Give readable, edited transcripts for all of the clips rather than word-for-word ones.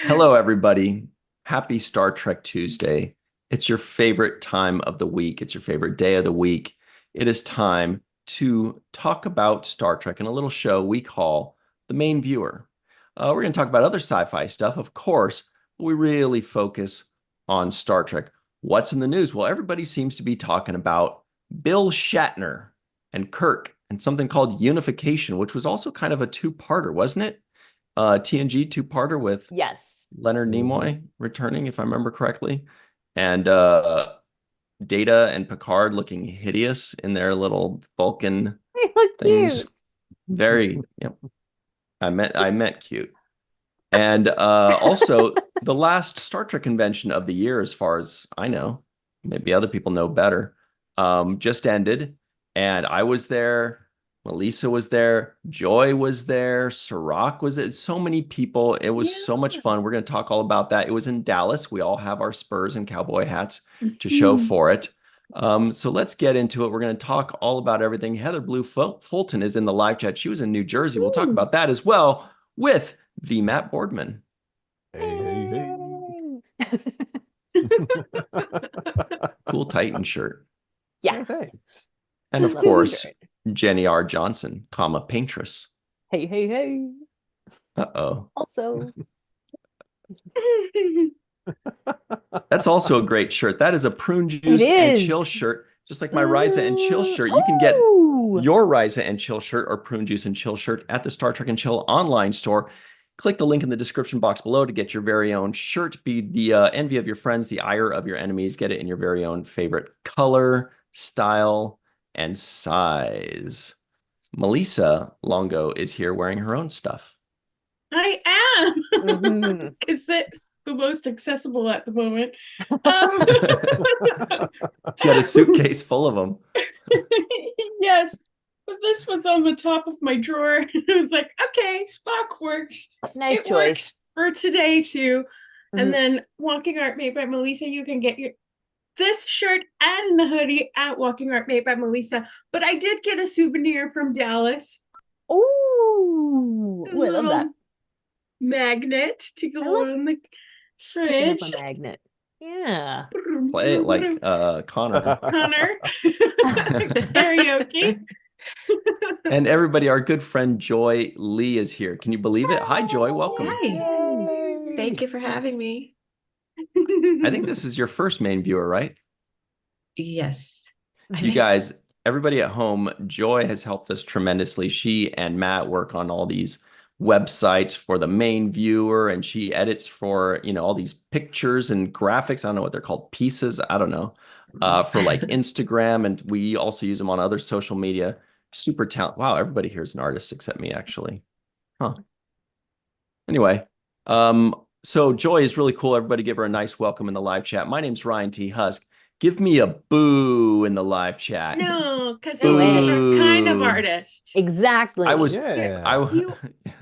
Hello, everybody. Happy Star Trek Tuesday. It's your favorite time of the week. It's your favorite day of the week. It is time to talk about Star Trek in a little show we call The Main Viewer. We're going to talk about other sci-fi stuff, of course, but we really focus on Star Trek. What's in the news? Well, everybody seems to be talking about Bill Shatner and Kirk and something called Unification, which was also kind of a two-parter, wasn't it? TNG two-parter with Yes. Leonard Nimoy returning, if I remember correctly, and Data and Picard looking hideous in their little Vulcan They look things. cute. Very, yep. I meant cute. And also the last Star Trek convention of the year, as far as I know, maybe other people know better, just ended, and I was there. Melissa was there. Joy was there. Sirach was there. So many people. It was so much fun. We're going to talk all about that. It was in Dallas. We all have our Spurs and cowboy hats to show for it. So let's get into it. We're going to talk all about everything. Heather Blue Fulton is in the live chat. She was in New Jersey. We'll talk about that as well with the Matt Boardman. Hey. Cool Titan shirt. Yeah. Hey, thanks. And of Lovely course, shirt. Jenny R. Johnson, paintress. Hey, hey, hey. Uh-oh. Also. That's also a great shirt. That is a prune juice and chill shirt. Just like my Ryza and Chill shirt. You can get your Ryza and Chill shirt or prune juice and chill shirt at the Star Trek and Chill online store. Click the link in the description box below to get your very own shirt. Be the envy of your friends, the ire of your enemies. Get it in your very own favorite color, style, and size. Melissa Longo is here wearing her own stuff. I am, because it's the most accessible at the moment. She had a suitcase full of them. Yes, but this was on the top of my drawer. It was like, okay, Spock works. Nice it choice. Works for today too. And then Walking Art Made by Melissa, you can get this shirt and the hoodie at Walking Art Made by Melissa. But I did get a souvenir from Dallas. Oh, I love that. Magnet to go on the fridge. A magnet. Yeah. Play it like Connor. Connor. Karaoke. And everybody, our good friend Joy Lee is here. Can you believe it? Hi, Joy. Welcome. Hi. Yay. Thank you for having me. I think this is your first main viewer, right? Yes. You guys, everybody at home, Joy has helped us tremendously. She and Matt work on all these websites for the main viewer, and she edits for, all these pictures and graphics. I don't know what they're called, pieces. I don't know. For like Instagram, and we also use them on other social media. Super talent. Wow, everybody here is an artist except me, actually. Huh. Anyway, so Joy is really cool. Everybody give her a nice welcome in the live chat. My name's Ryan T. Husk. Give me a boo in the live chat. No, because you're a different kind of artist. Exactly. I was. Yeah.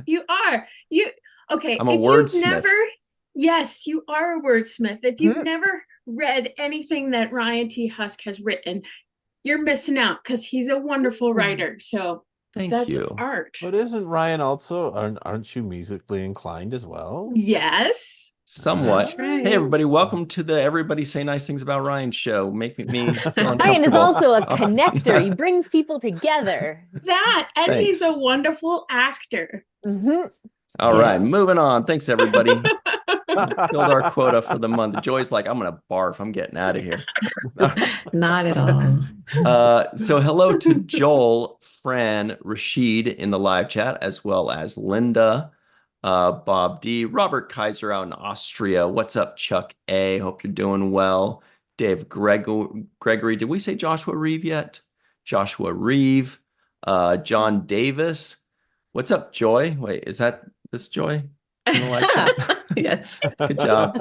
You are. Okay. I'm a if wordsmith. Yes, you are a wordsmith. If you've never read anything that Ryan T. Husk has written, you're missing out because he's a wonderful writer. So Thank you. Art. But isn't Ryan also, aren't you musically inclined as well? Yes. Somewhat. That's right. Hey, everybody, welcome to the Everybody Say Nice Things About Ryan show. Make me feel uncomfortable. Ryan is also a connector. He brings people together. And he's a wonderful actor. All right, moving on. Thanks, everybody. Filled our quota for the month. Joy's like, I'm going to barf. I'm getting out of here. Not at all. So hello to Joel, Fran, Rashid in the live chat, as well as Linda, Bob D, Robert Kaiser out in Austria. What's up, Chuck A? Hope you're doing well. Dave Gregory. Did we say Joshua Reeve yet? Joshua Reeve. John Davis. What's up, Joy? Wait, is that this Joy in the live chat? Yes. Good job.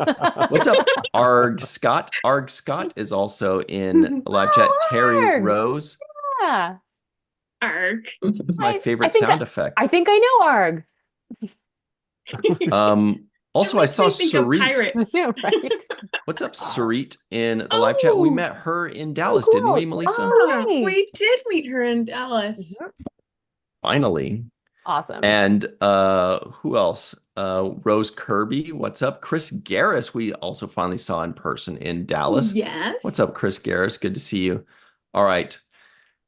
What's up, Arg Scott? Arg Scott is also in the live chat. Terry Arg. Rose. Yeah. Arg. It's my favorite sound effect. I think I know Arg. Also, I saw Sarit. Right. What's up, Sarit in the live chat? We met her in Dallas, didn't we, Melissa? We did meet her in Dallas. Finally. Awesome. And who else? Rose Kirby, what's up? Chris Garris, we also finally saw in person in Dallas. Yes. What's up, Chris Garris? Good to see you. All right,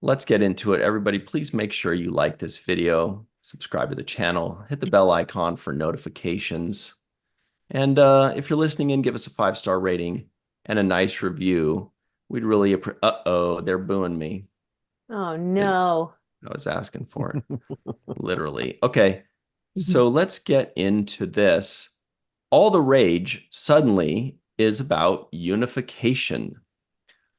let's get into it. Everybody, please make sure you like this video, subscribe to the channel, hit the bell icon for notifications. And if you're listening in, give us a 5-star rating and a nice review. We'd really appreciate. Uh-oh, they're booing me. Oh no. I was asking for it, literally. Okay, so let's get into this. All the rage suddenly is about unification.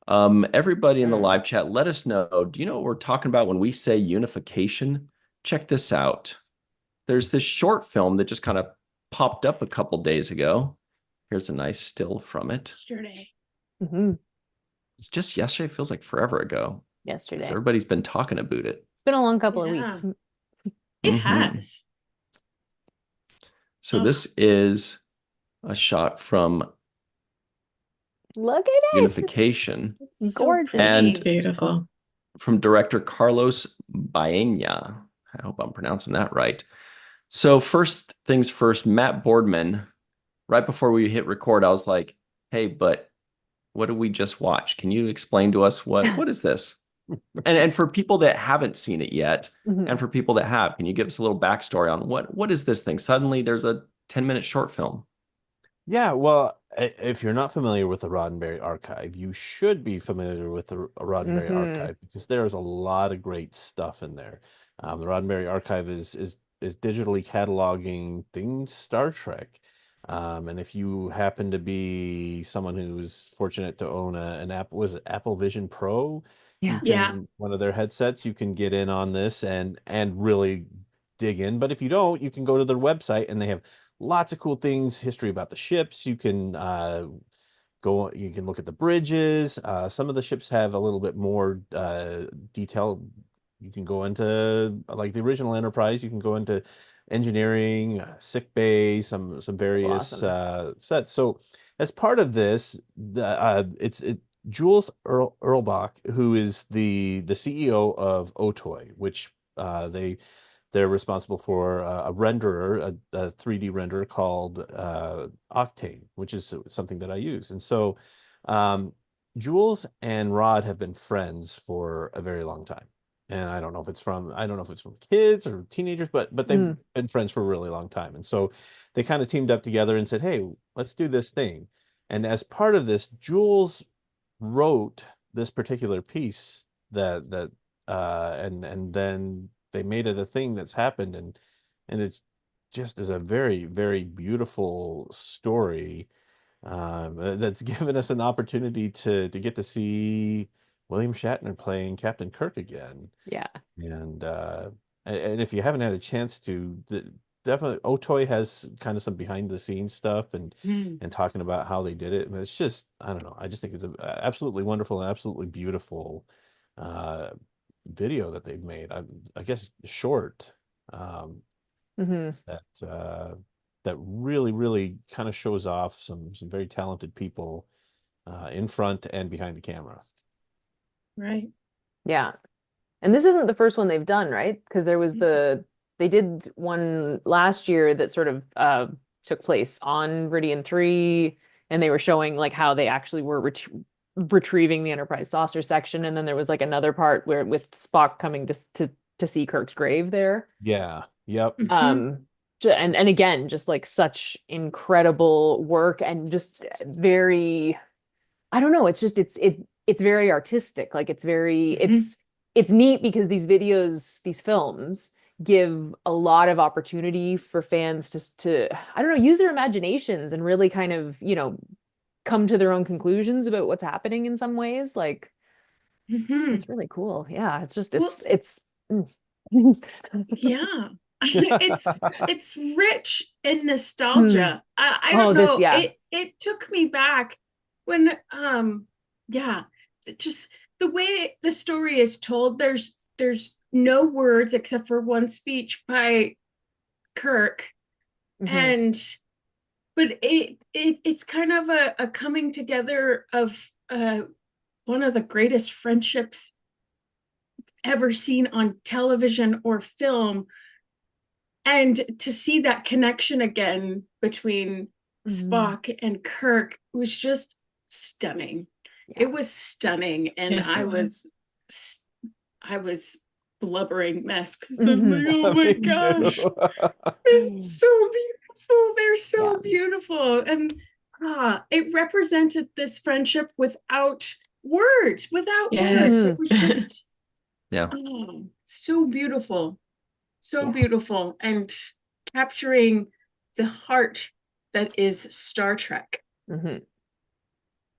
Everybody in the live chat, let us know. Do you know what we're talking about when we say unification? Check this out. There's this short film that just kind of popped up a couple days ago. Here's a nice still from it. Yesterday. Mhm. It's just yesterday. It feels like forever ago. Yesterday. Everybody's been talking about it. It's been a long couple of Yeah. weeks. It Mhm. has. So Oh. this is a shot from Look at it. Unification It's so Gorgeous. pretty. And- Beautiful. from director Carlos Baena. I hope I'm pronouncing that right. So first things first, Matt Boardman, right before we hit record, I was like, hey, but what did we just watch? Can you explain to us what is this? And for people that haven't seen it yet, Mhm. and for people that have, can you give us a little backstory on what is this thing? Suddenly there's a 10-minute short film. Yeah, well, if you're not familiar with the Roddenberry Archive, you should be familiar with the Roddenberry Archive because there's a lot of great stuff in there. The Roddenberry Archive is digitally cataloging things Star Trek. And if you happen to be someone who's fortunate to own an Apple, was it Apple Vision Pro? Yeah. You Yeah. can, one of their headsets, you can get in on this and really dig in. But if you don't, you can go to their website and they have lots of cool things, history about the ships. You can you can look at the bridges. Some of the ships have a little bit more detail. You can go into, like the original Enterprise, you can go into engineering, sick bay, some various awesome. sets. So as part of this, it's Jules Earlbach, who is the CEO of Otoy, which they're responsible for a renderer, a 3D renderer called Octane, which is something that I use. And so Jules and Rod have been friends for a very long time. And I don't know if it's from kids or teenagers, but they've been friends for a really long time. And so they kind of teamed up together and said, hey, let's do this thing. And as part of this, Jules wrote this particular piece and then they made it a thing that's happened, and it's just is a very, very beautiful story that's given us an opportunity to get to see William Shatner playing Captain Kirk again. Yeah. And if you haven't had a chance to, definitely Otoy has kind of some behind the scenes stuff and talking about how they did it. And it's just, I don't know, I just think it's a absolutely wonderful and absolutely beautiful video that they've made. I guess short that really, really kind of shows off some very talented people in front and behind the camera. Right. Yeah. And this isn't the first one they've done, right? Because there was they did one last year that sort of took place on Meridian 3, and they were showing like how they actually were retrieving the Enterprise saucer section, and then there was like another part where with Spock coming to see Kirk's grave there. Yeah. Yep. And again, just like such incredible work and just very, I don't know, it's just it's very artistic. Like it's very it's neat because these films give a lot of opportunity for fans to I don't know, use their imaginations and really kind of, come to their own conclusions about what's happening in some ways. Like it's really cool. Yeah, it's just Yeah. It's rich in nostalgia. I don't know. It took me back when just the way the story is told, there's no words except for one speech by Kirk. But it's kind of a coming together of one of the greatest friendships ever seen on television or film. And to see that connection again between Spock and Kirk was just stunning. Yeah. It was stunning, and Yes, it I was blubbering mess because I'm like, oh my Me gosh, too. it's so beautiful. They're so Yeah. beautiful, and it represented this friendship without words. Without words, Yes. it was just Yeah. so beautiful, so Yeah. beautiful, and capturing the heart that is Star Trek.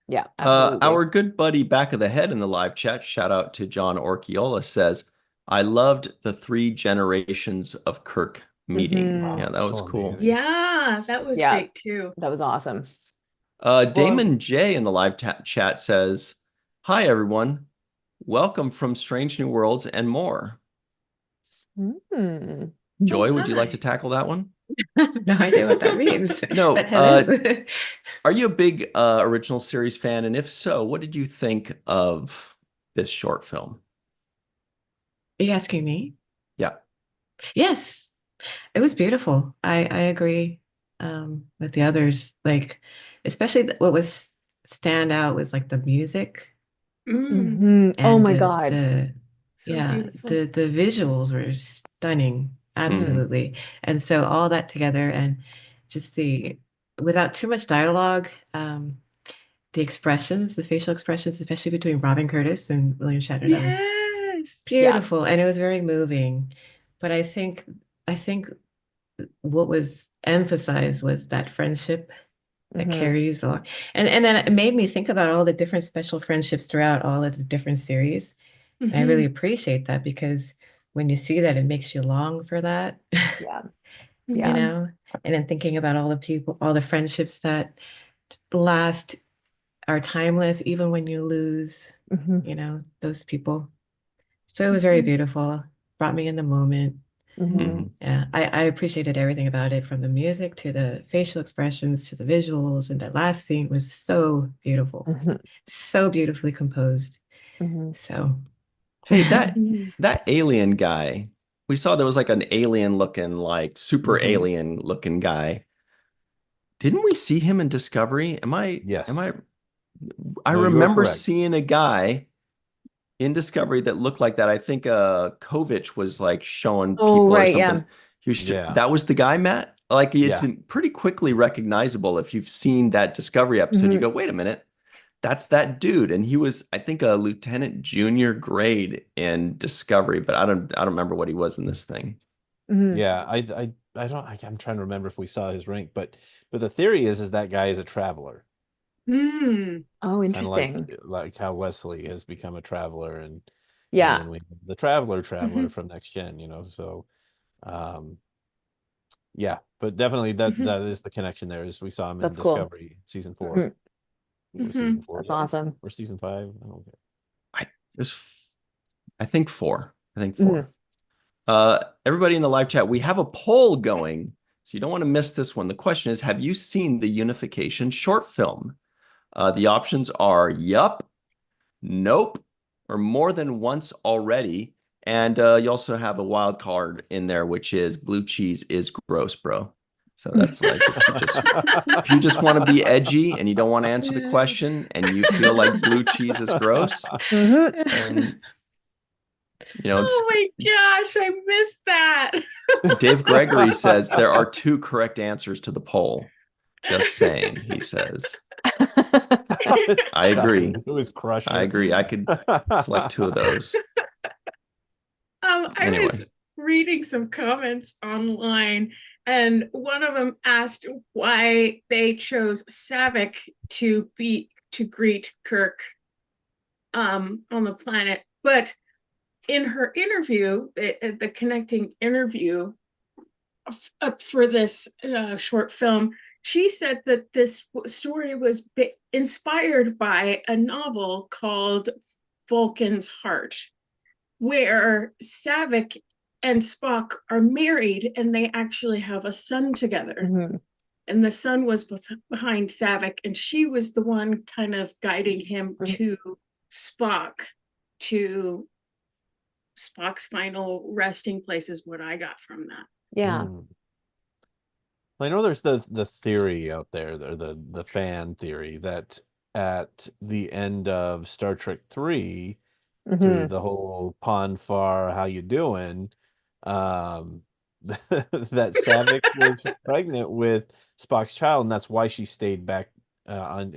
Yeah, absolutely. Our good buddy back of the head in the live chat, shout out to John Orchiola, says, I loved the 3 generations of Kirk meeting. Mhm. Yeah, Oh, that was so cool. amazing. Yeah, that was Yeah. great too. That was awesome. Damon J in the live chat says, hi, everyone. Welcome from Strange New Worlds and more. Joy, would you like to Hi. tackle that one? No idea what that means. No, But hello. Are you a big original series fan? And if so, what did you think of this short film? Are you asking me? Yeah. Yes, it was beautiful. I agree with the others. Like, especially what was stand out was like the music Mm, Oh and my God. so yeah, beautiful. the visuals were stunning, absolutely. And so all that together and just without too much dialogue, the expressions, the facial expressions, especially between Robin Curtis and William Shatner, that was Yes. beautiful and it was very moving. But I think what was emphasized was that friendship that carries along. And then it made me think about all the different special friendships throughout all of the different series. And I really appreciate that because when you see that, it makes you long for that, Yeah. you Yeah. know? And then thinking about all the people, all the friendships that last, are timeless, even when you lose, those people. So it was very beautiful, brought me in the moment. Yeah, I appreciated everything about it, from the music to the facial expressions to the visuals. And that last scene was so beautiful, so beautifully composed. So, Hey, that alien guy, we saw there was like an alien looking, like super alien looking guy. Didn't we see him in Discovery? Yes. I No, you are remember correct. seeing a guy in Discovery that looked like that. I think Kovic was like showing Oh, people or right. something. Yeah. Yeah. That was the guy, Matt. Like it's Yeah. pretty quickly recognizable if you've seen that Discovery episode. You go, wait a minute, that's that dude. And he was, I think, a lieutenant junior grade in Discovery, but I don't remember what he was in this thing. Yeah, I'm trying to remember if we saw his rank, but the theory is that guy is a traveler. Mm. Oh, Kind of interesting. like how Wesley has become a traveler, and Yeah. then we have the traveler from Next Gen, so yeah, but definitely that is the connection there, is we saw him in That's cool. Discovery season 4. Was season 4 That's yet? awesome. Or season 5? I don't care. I think 4. I think 4. Everybody in the live chat, we have a poll going, so you don't want to miss this one. The question is, have you seen the Unification short film? The options are yup, nope, or more than once already. And you also have a wild card in there, which is blue cheese is gross, bro. So that's like if you just want to be edgy and you don't want to answer the question and you feel like blue cheese is gross, and Oh my gosh, I missed that. Dave Gregory says there are 2 correct answers to the poll. Just saying, he says. I agree. It was Crusher. I agree. I could select 2 of those. I Anyway. was reading some comments online, and one of them asked why they chose Savick to greet Kirk on the planet. But in her interview, the connecting interview for this short film, she said that this story was inspired by a novel called Vulcan's Heart, where Savick and Spock are married and they actually have a son together. And the son was behind Savick, and she was the one kind of guiding him to Spock, to Spock's final resting place, is what I got from that. Yeah. Mm. I know there's the theory out there, the fan theory that at the end of Star Trek 3, through Hmm. the whole Pon farr, how you doing, um, that Savick was pregnant with Spock's child, and that's why she stayed back in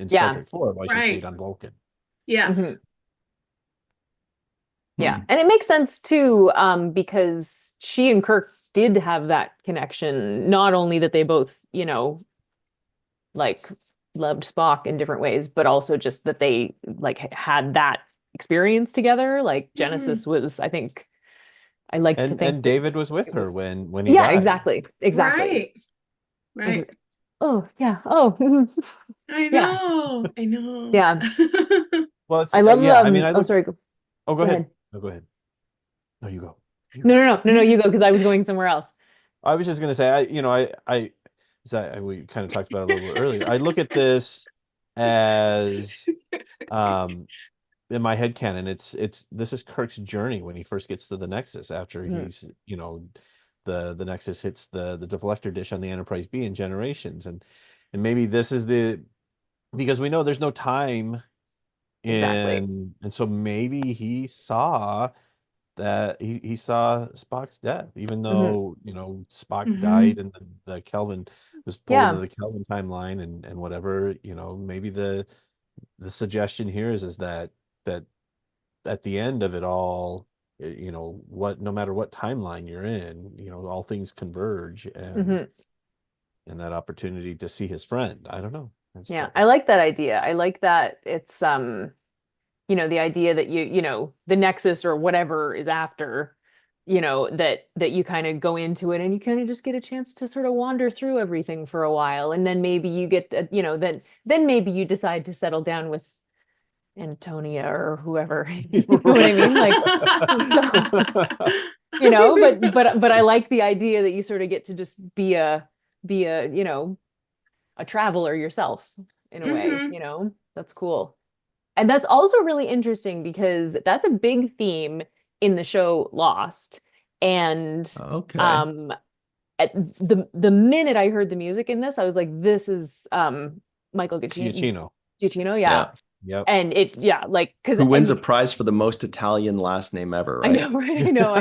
Star Yeah. Trek 4, why she stayed Right. on Vulcan. Yeah. Hmm. Yeah. Hmm. And it makes sense too, because she and Kirk did have that connection. Not only that they both, like loved Spock in different ways, but also just that they like had that experience together. Like Mhm. Genesis was, I think, I like to think And that David was with it her was, when he yeah, died. exactly. Exactly. Right. Right. Oh, yeah. Oh, I yeah. know. I know. Yeah. Well, it's I love yeah. I mean, I oh, look. sorry. Go, Oh, go go ahead. ahead. No, go ahead. No, you go. You No, go. no, no, no, no, you go because I was going somewhere else. I was just gonna say, we kind of talked about it a little bit earlier. I look at this as, um, in my head canon, this is Kirk's journey when he first gets to the Nexus after Mhm. he's, the Nexus hits the deflector dish on the Enterprise B in Generations, and maybe this is because we know there's no time Exactly. and so maybe he saw that he saw Spock's death, even Hmm. though Spock Hmm. died and the Kelvin was pulled into Yeah. the Kelvin timeline and whatever. Maybe the suggestion here is that at the end of it all, what no matter what timeline you're in, all things converge Hmm. and that opportunity to see his friend. I don't know. Yeah. I like that idea. I like that it's the idea that the Nexus or whatever is after, that you kind of go into it and you kind of just get a chance to sort of wander through everything for a while. And then maybe you get, then maybe you decide to settle down with Antonia or whoever. You know what I mean? Like, so, but I like the idea that you sort of get to just be a, a traveler yourself in a way, Hmm. That's cool. And that's also really interesting because that's a big theme in the show Lost. And Okay. um at the minute I heard the music in this, I was like, this is Michael Giacchino. Giacchino, yeah. Yeah. Yep. And it's yeah, like because Who wins a and prize for the most Italian last name ever, I know, right? right? I know.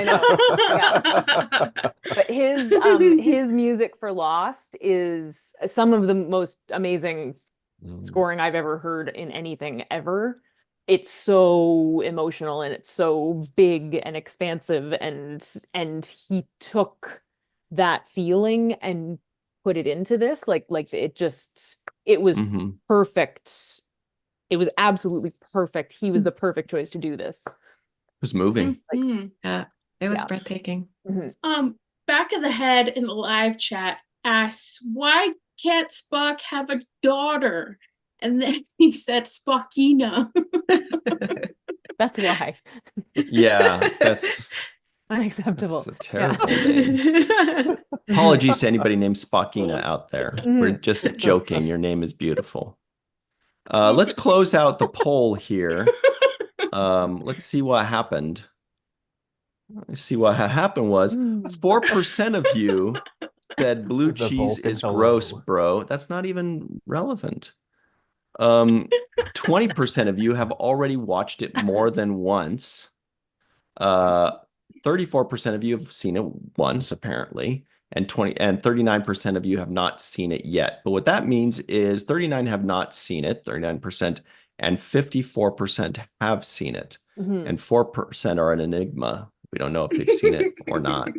Yeah. But his music for Lost is some of the most amazing Mm. scoring I've ever heard in anything ever. It's so emotional and it's so big and expansive and he took that feeling and put it into this like it was Hmm. perfect. It was absolutely perfect. He was the perfect choice to do this. Who's moving? Like, Hmm. Yeah, it was yeah. breathtaking. Mhm. Back of the head in the live chat asks, why can't Spock have a daughter? And then he said Spockina. That's why. Yeah, that's Unacceptable. a Yeah. terrible name. Apologies to anybody named Spockina out there. We're Mhm. just joking. Your name is beautiful. Let's close out the poll here. Let's see what happened. Let's see what happened was Mm. 4% of you said blue The cheese Vulcan is gross, hello. bro. That's not even relevant. 20% of you have already watched it more than once. 34% of you have seen it once, apparently, and 39% of you have not seen it yet. But what that means is 39 have not seen it, 39%, and 54% have seen it. Mhm. And 4% are an enigma. We don't know if they've seen it or not.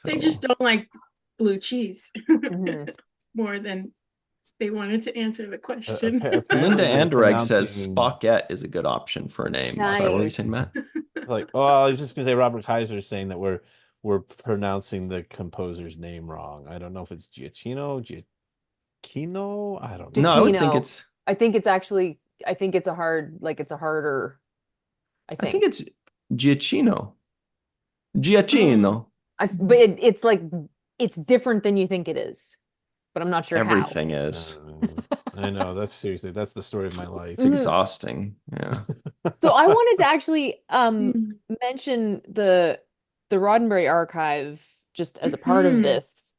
They just So, don't like blue cheese Mhm. more than they wanted to answer the question. Linda Apparently they're Anderegg says pronouncing Spockette is a good option for a name. Sorry, what were you saying, Nice. Matt? like, oh, I was just gonna say Robert Kaiser is saying that we're pronouncing the composer's name wrong. I don't know if it's Giacchino, Giacchino. I don't No, know. I would think Giacchino. it's I think it's it's a harder, I I think think. it's Giacchino. Oh. Giacchino. But it's like it's different than you think it is, but I'm not sure how. Everything is. I know that's the story of my life. It's Mhm. exhausting. Yeah. So I wanted to actually Mm. mention the Roddenberry archive just as a part of this,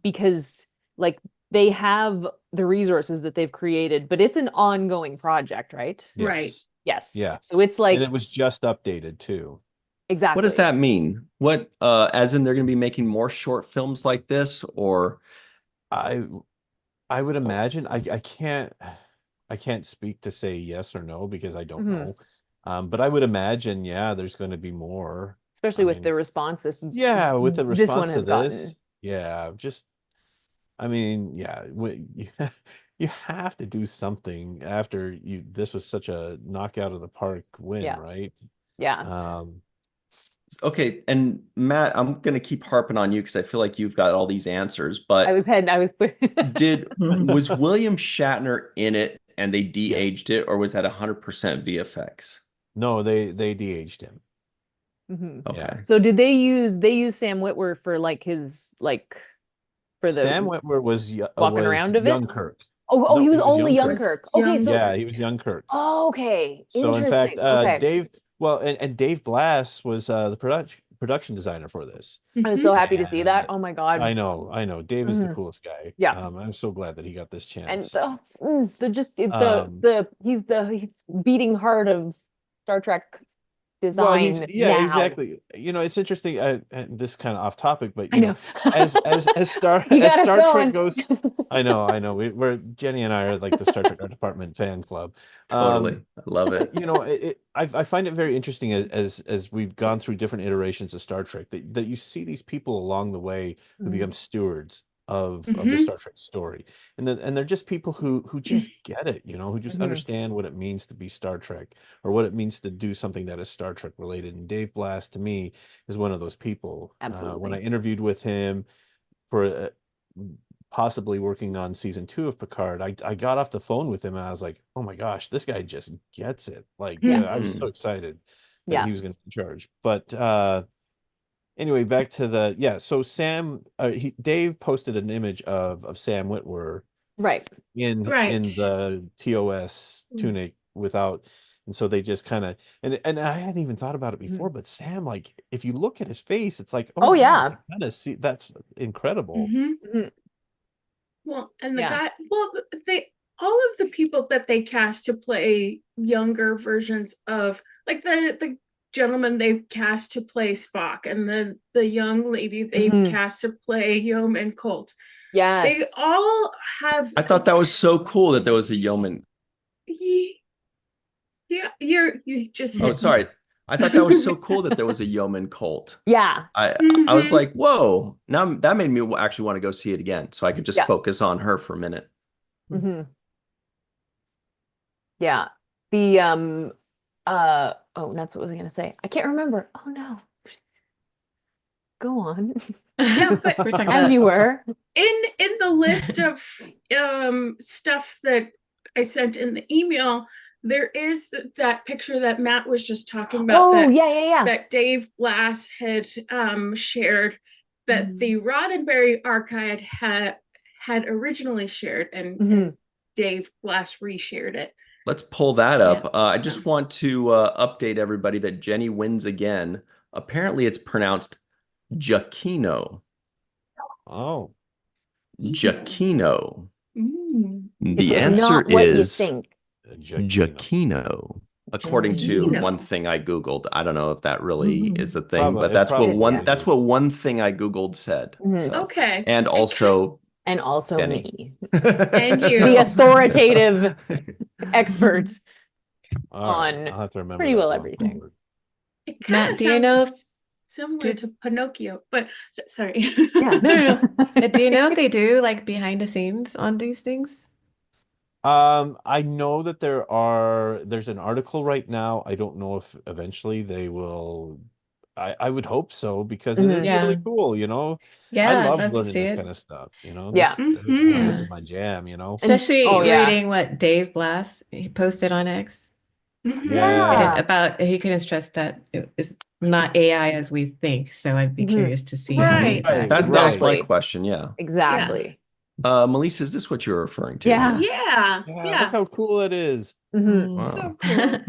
because like they have the resources that they've created, but it's an ongoing project, right? Right. Yes. Yeah. So it's And like it was just updated too. What does exactly. that mean? What, as in they're going to be making more short films like this, or I would imagine. I can't speak to say yes or no because I don't know. But I would imagine, yeah, there's going to be more. Especially I with the mean, response with the this one response to has gotten. this, yeah, just I mean, yeah, you have to do something after this was such a knockout of the park win, Yeah. right? Yeah. okay? And Matt, I'm going to keep harping on you because I feel like you've got all these answers. I But was was William Shatner in it and they Yes. de-aged it, or was that 100% VFX? No, they de-aged him. Mhm. Okay. Yeah. So did they use Sam Witwer for like his for the Sam Witwer was walking around of it? young Kirk. Oh, No, he was he was only young young Kirk. Kirk. Okay, so Yeah, he was young Kirk. okay, So in fact, interesting. Okay. Dave, well, and Dave Blass was the production designer for this. I was so happy to see that. And Oh my God. I know. Dave is the Mhm. coolest guy. Yeah. I'm so glad that he got this And chance. he's the beating heart of Star Trek Well, design yeah, now. exactly. You know, it's interesting. And this kind of off topic, but I you know. know, as Star You got us Star going. Trek goes, I know. We're Jenny and I are like the Star Trek Art Department fan club. Totally. I love it. You know, I find it very interesting as we've gone through different iterations of Star Trek that you see these people along the way who become stewards of the Star Trek story, and they're just people who just get it, you know, who just understand what it means to be Star Trek or what it means to do something that is Star Trek related. And Dave Blass to me is one of those people. When Absolutely. I interviewed with him for possibly working on season 2 of Picard, I got off the phone with him and I was like, oh my gosh, this guy just gets it. Like, I was so excited that he was going to be in charge. But anyway, back to so Sam, Dave posted an image of Sam Witwer Right. in the TOS tunic without, and so they just kind of, and I hadn't even thought about it before, but Sam, like, if you look at his face, it's like, Oh, wow, yeah. I kind of see, that's incredible. Well, and the guy, all of the people that they cast to play younger versions of, like the gentleman they cast to play Spock, and the young lady they cast to play Yeoman Colt. Yes. They all have. I thought that was so cool that there was a yeoman. Yeah, you just. Oh, sorry. I thought that was so cool that there was a yeoman Colt. Yeah. I was like, whoa. Now that made me actually want to go see it again, so I could just focus on her for a minute. Yeah. The oh, that's what I was gonna say. I can't remember. Oh no. Go on. Yeah, but as you were in the list of stuff that I sent in the email, there is that picture that Matt was just talking about. Oh, that that Dave Blass had shared, that the Roddenberry archive had originally shared, and Dave Blass reshared it. Let's pull that up. I just want to update everybody that Jenny wins again. Apparently, it's pronounced Giacchino. Oh. Giacchino. The It's answer not what you is think. Giacchino. According to one thing I Googled. I don't know if that really is a thing, Probably, but that's what is. one thing I Googled said. So. Okay. And also Jenny. Me. And you. The authoritative expert on I'll have to remember pretty well that everything. forward. Matt, do you know similar to Pinocchio, but sorry. Yeah. No. Do you know if they do like behind the scenes on these things? I know that there's an article right now. I don't know if eventually they will. I would hope so, because it is really cool, you know. Yeah, I love I'd love to learning see this it. kind of stuff, you know. Yeah. This is my jam, you know. Especially oh, yeah. reading what Dave Blass he posted on X. Yeah. About he couldn't stress that it's not AI as we think. So I'd be curious to see how they Right. interact. That's my question. Yeah. Exactly. Melissa, is this what you're referring to? Yeah. Yeah. Look how cool it is. Mhm. Wow. So cool.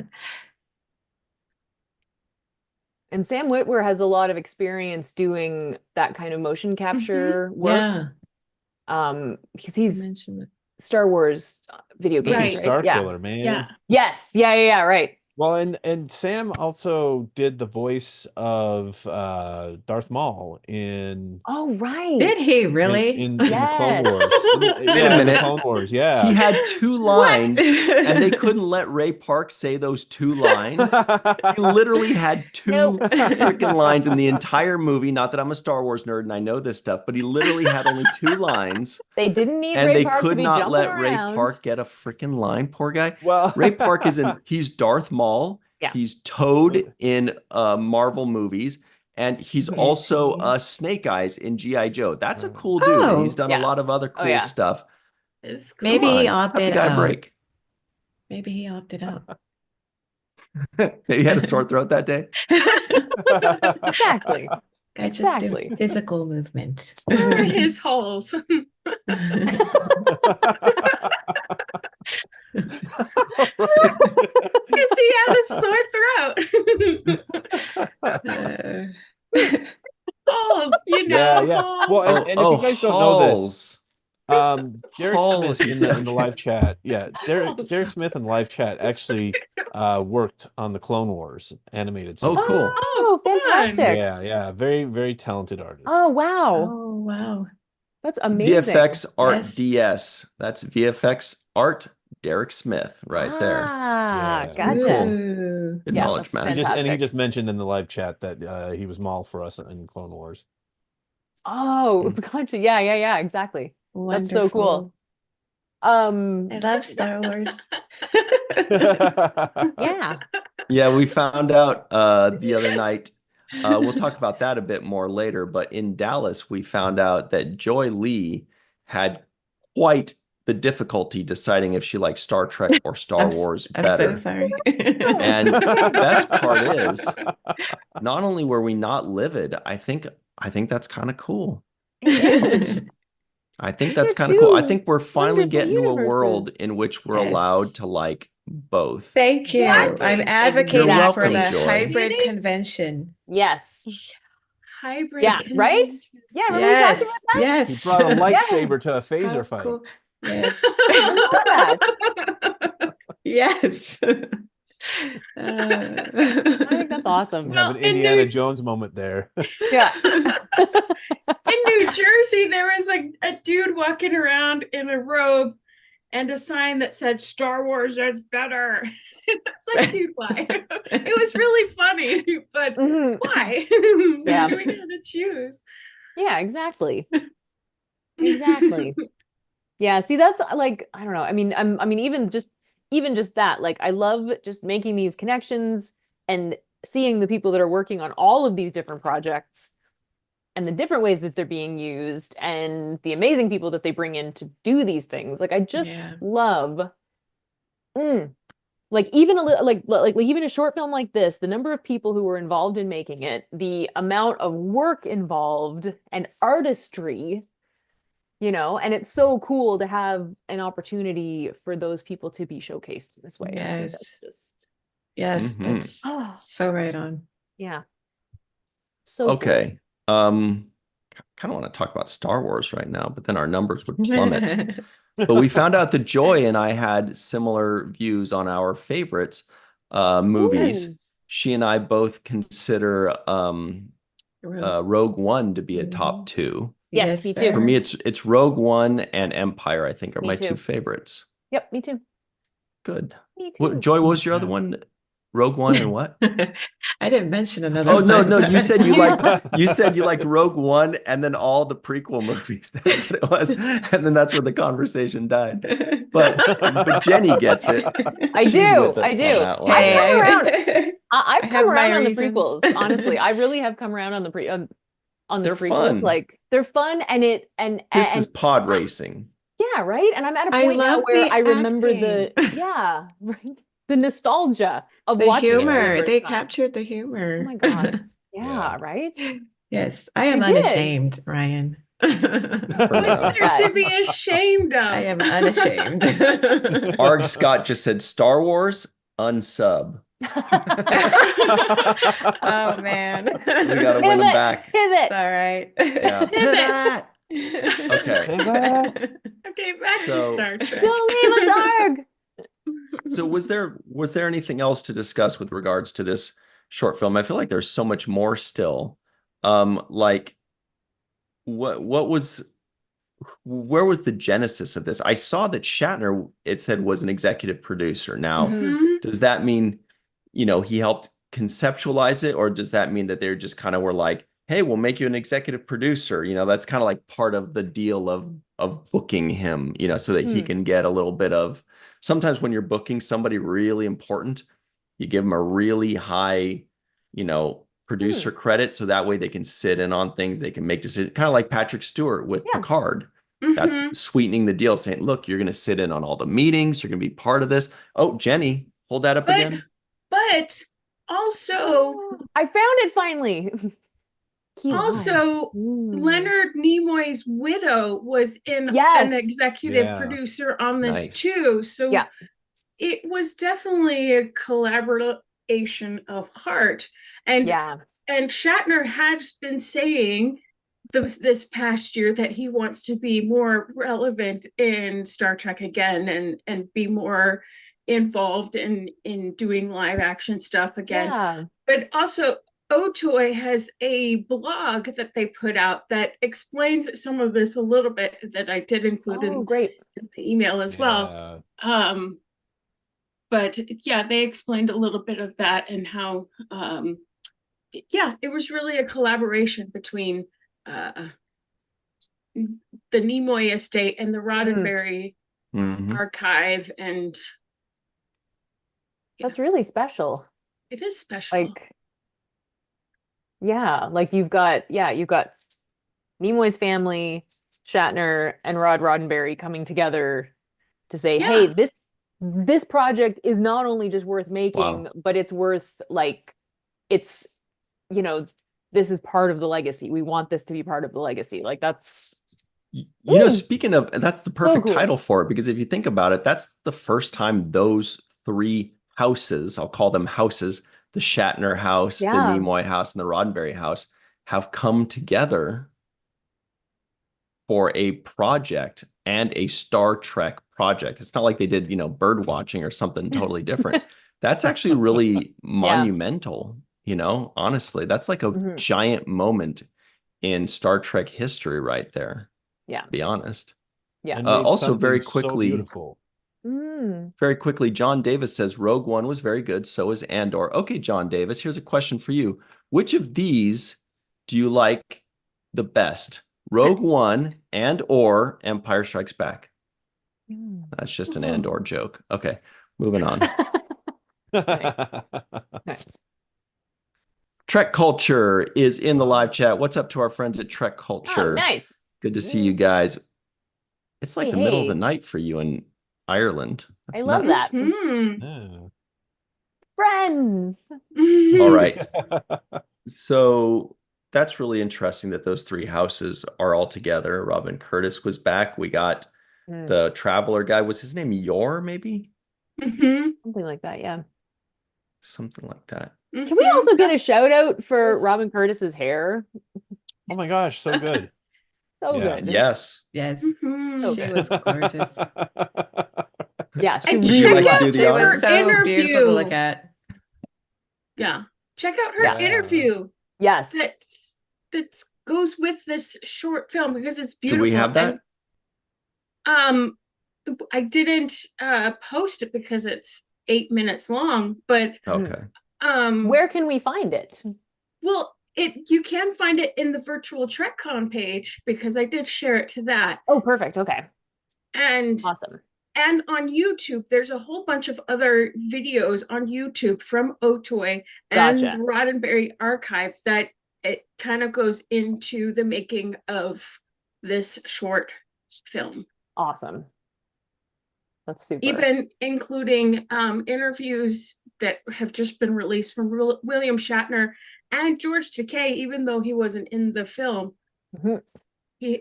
And Sam Witwer has a lot of experience doing that kind of motion capture work. Yeah, Because you he's mentioned that. Star Wars video Freaking games, Right. right? Star Yeah. Killer, man. Yeah. Yes. Yeah, right. Well, and Sam also did the voice of Darth Maul in Oh, right. Did he really? in the Clone Yes. Wars. Wait a Yeah, in the minute. Clone Wars, He yeah. had 2 lines, and they couldn't let Ray Park say those 2 lines. He literally had 2 Nope. freaking lines in the entire movie. Not that I'm a Star Wars nerd and I know this stuff, but he literally had only 2 lines, They didn't need and Ray they Park to could be not jumping let Ray around. Park get a freaking line. Poor guy. Well, Ray Park he's Darth Maul. Yeah. He's Toad in Marvel movies. And he's Yeah, also too. Snake Eyes in G.I. Joe. That's a cool dude. And Oh, he's done yeah. a lot of other cool yeah. stuff. It's cool. Maybe he Come on, cut the opted guy a out. break. Maybe he opted out. He had a sore throat that day. Exactly. I just Exactly. do physical movement. Where are his holes? Because he had a sore throat. Holes, Yeah, yeah. holes. Well, and if you guys don't know this, Halls. Derek Halls, Smith you in the said. live chat, yeah, Derek Halls. Smith in the live chat actually worked on the Clone Wars animated Oh, series. cool. Oh, fun. fantastic. Yeah, very, very talented artist. Oh, wow. Oh, wow. That's amazing. VFX Art Yes. DS. That's VFX Art Derek Smith right there. Ah, Yeah. gotcha. Cool. Ooh. Good Yeah, knowledge, that's man. He fantastic. just mentioned in the live chat that he was Maul for us in Clone Wars. Oh, gotcha. Yeah, exactly. That's so cool. Wonderful. I love Star Wars. Yeah. Yeah, we found out the other night. We'll talk about that a bit more later, but in Dallas, we found out that Joy Lee had quite the difficulty deciding if she liked Star Trek or Star Wars I'm better. so sorry. And the best part is, not only were we not livid, I think that's kind of cool. It is. I think These that's are kind of cool. I two think we're finally wonderful getting to a world universes. in which we're Yes. allowed to like both. Thank you. What? I'm advocating You're for welcome, the Joy. hybrid Really? convention. Yes. Hybrid. Yeah, right? convention. Yeah, remember we talked Yes. about that? Yes. He brought a lightsaber to a How phaser fight. cool. Yes. I love that. Yes. I think that's awesome. We Well, have an in Indiana New- Jones moment there. Yeah. In New Jersey, there was a dude walking around in a robe and a sign that said Star Wars is better. It's like, dude, why? It was really funny, but Mhm. why? Yeah. We had to choose. Yeah, exactly. Exactly. Yeah, see, that's like, I don't know. I mean, even just that, like, I love just making these connections and seeing the people that are working on all of these different projects and the different ways that they're being used and the amazing people that they bring in to do these things. Like, I just Yeah. love, like, even a little, like even a short film like this, the number of people who were involved in making it, the amount of work involved and artistry, and it's so cool to have an opportunity for those people to be showcased in this way. And I think Yes. that's just, Yes, Mhm. that's oh, so right on. yeah. So cool. Okay. Kind of want to talk about Star Wars right now, but then our numbers would plummet. But we found out that Joy and I had similar views on our favorite movies. Ooh. She and I both consider Rogue One to be a top 2. Yes, me too. For me, it's Rogue One and Empire, I think, are Me my too. 2 favorites. Yep, me too. Good. Me What, too. Joy, what was your other Yeah. one? Rogue One and what? I didn't mention another Oh, no, one. you said you liked Rogue One and then all the prequel movies. That's what it was. And then that's where the conversation died. But Jenny gets it. I She's do. with us I on do. that one. I've Hey, come around. I I've have come my around on the reasons. prequels. Honestly, I really have come around on the on the They're prequels. fun. Like, they're fun, and This is pod racing. yeah, right. And I'm at a I point now love where the I remember the acting. right, the nostalgia of The watching it for the humor. first They time. captured the Oh humor. my God. Yeah, Yeah. right. Yes, I am They did. unashamed, Ryan. For What's now. there to be ashamed of? I am unashamed. Arg Scott just said Star Wars unsub. Oh man. We got to win them back. It's Pivot. all right. Yeah. Pivot. Okay. Pivot. Okay, back to So- Star Trek. Don't leave us, Arg. So was there anything else to discuss with regards to this short film? I feel like there's so much more still. Like what was where was the genesis of this? I saw that Shatner, it said, was an executive producer. Now, Mhm. does that mean, he helped conceptualize it, or does that mean that they just kind of were like, hey, we'll make you an executive producer? That's kind of like part of the deal of booking him, so that he can get a little bit of, sometimes when you're booking somebody really important, you give them a really high, producer credit, so that way they can sit in on things, they can make decisions, kind of like Patrick Stewart with Yeah. Picard. That's Mhm. sweetening the deal, saying, look, you're going to sit in on all the meetings, you're going to be part of this. Oh, Jenny, hold that up But again. but also I found it finally. Key line. also Leonard Nimoy's widow was an Yes. executive Yeah. producer on this Nice. too. So Yeah. it was definitely a collaboration of heart. And Yeah. and Shatner has been saying this past year that he wants to be more relevant in Star Trek again and be more involved in doing live action stuff again. Yeah. But also Otoy has a blog that they put out that explains some of this a little bit, that I did include Oh, in great. the email as well. Yeah. But yeah, they explained a little bit of that and how yeah, it was really a collaboration between the Nimoy estate and the Roddenberry Mhm. archive, and That's really special. it is special. Like, yeah, like you've got Nimoy's family, Shatner, and Rod Roddenberry coming together to say, Yeah. hey, this project is not only just worth making, Wow. but it's worth, like, it's, this is part of the legacy. We want this to be part of the legacy. Like, that's Speaking of, that's the perfect cool. title for it, because if you think about it, that's the first time those three houses, I'll call them houses, the Shatner house, the Yeah. Nimoy house, and the Roddenberry house, have come together for a project, and a Star Trek project. It's not like they did, bird watching or something totally different. That's actually really monumental, honestly. That's like a Mhm. giant moment in Star Trek history right there. Yeah. To be honest. Yeah. And made Also, something very so quickly, beautiful. very quickly, John Davis says Rogue One was very good. So is Andor. Okay, John Davis, here's a question for you. Which of these do you like the best? Rogue One and or Empire Strikes Back? That's just an Andor joke. Okay, moving on. Nice. Trek Culture is in the live chat. What's up to our friends at Trek Oh, Culture? nice. Good to see you guys. It's like Hey, the middle of the hey. night for you in Ireland. That's I love nuts. that. Mhm. Yeah. Friends. All right. So that's really interesting that those three houses are all together. Robin Curtis was back. We got the Traveler guy. Was his name Yor, maybe? Mhm. Something like that, yeah. Something like that. Can we Mhm. also get a That's- shout out for that's- Robin Curtis's hair? Oh my gosh, so good. So Yeah. good. Yes. Yes. Mhm. So She good. was gorgeous. Yeah, she And Would you really like to check do out the She honors? was her so beautiful to look interview. at. Yeah, check out her Yeah. interview. Yes. That goes with this short film because it's Do beautiful. we have that? And, I didn't post it because it's 8 minutes long, but Okay. Where can we find it? well, you can find it in the virtual TrekCon page because I did share it to that. Oh, perfect. Okay. And Awesome. and on YouTube, there's a whole bunch of other videos on YouTube from Otoy and Gotcha. the Roddenberry archive that it kind of goes into the making of this short film, Awesome. That's super. even including interviews that have just been released from William Shatner and George Takei, even though he wasn't in the film. Mhm.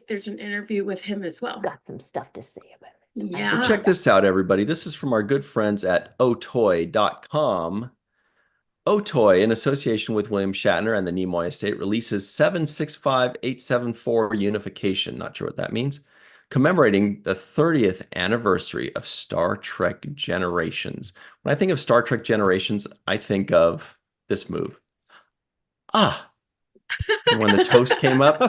There's an interview with him as well. Got some stuff to say about it. Yeah. Well, check this out, everybody. This is from our good friends at otoy.com. Otoy, in association with William Shatner and the Nimoy estate, releases 765874 Unification. Not sure what that means. Commemorating the 30th anniversary of Star Trek Generations. When I think of Star Trek Generations, I think of this move. Ah, when the toast came up. I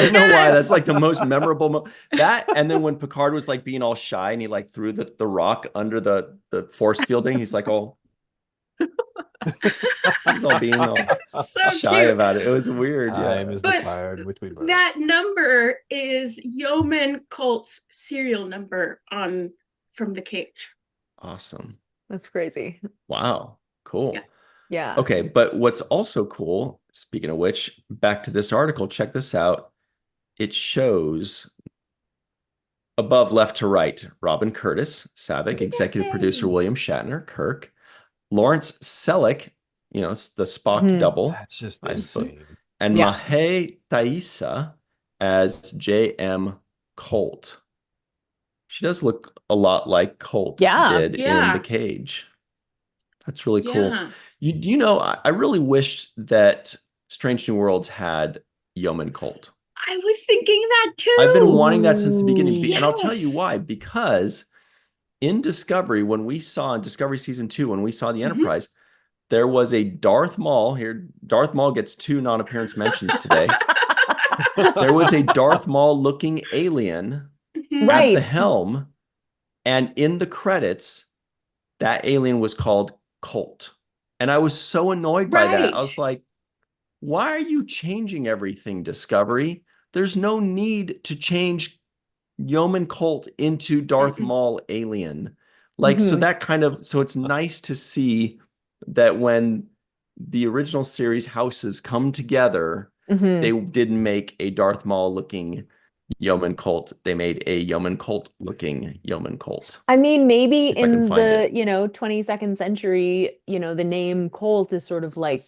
don't know why. That's like the most memorable that, and then when Picard was like being all shy and he like threw the rock under the force fielding, he's like all he's all being all So shy cute. about it. It was weird. Time Yeah. is the But fire in which we burn. That number is Yeoman Colt's serial number from the cage. Awesome. That's crazy. Wow. Cool. Yeah. Yeah. Okay, but what's also cool, speaking of which, back to this article, check this out. It shows above left to right, Robin Curtis, Savick, executive producer William Shatner, Kirk, Lawrence Selleck, it's the Spock double. That's just I suppose. insane. And Yeah. Mahe Thaisa as J.M. Colt. She does look a lot like Colt did in The Cage. That's really cool. Yeah. I really wished that Strange New Worlds had Yeoman Colt. I was thinking that too. I've been wanting that since the beginning. Yes. And I'll tell you why. Because in Discovery, in Discovery Season 2, when we saw the Enterprise, there was a Darth Maul here. Darth Maul gets 2 non-appearance mentions today. There was a Darth Maul looking alien at the helm. And in the credits, that alien was called Colt. And I was so annoyed by that. I was like, why are you changing everything, Discovery? There's no need to change Yeoman Colt into Darth Maul alien. So it's nice to see that when the original series houses come together, they didn't make a Darth Maul looking Yeoman Colt. They made a Yeoman Colt looking Yeoman Colt. I mean, maybe in the, 22nd century, the name Colt is sort of like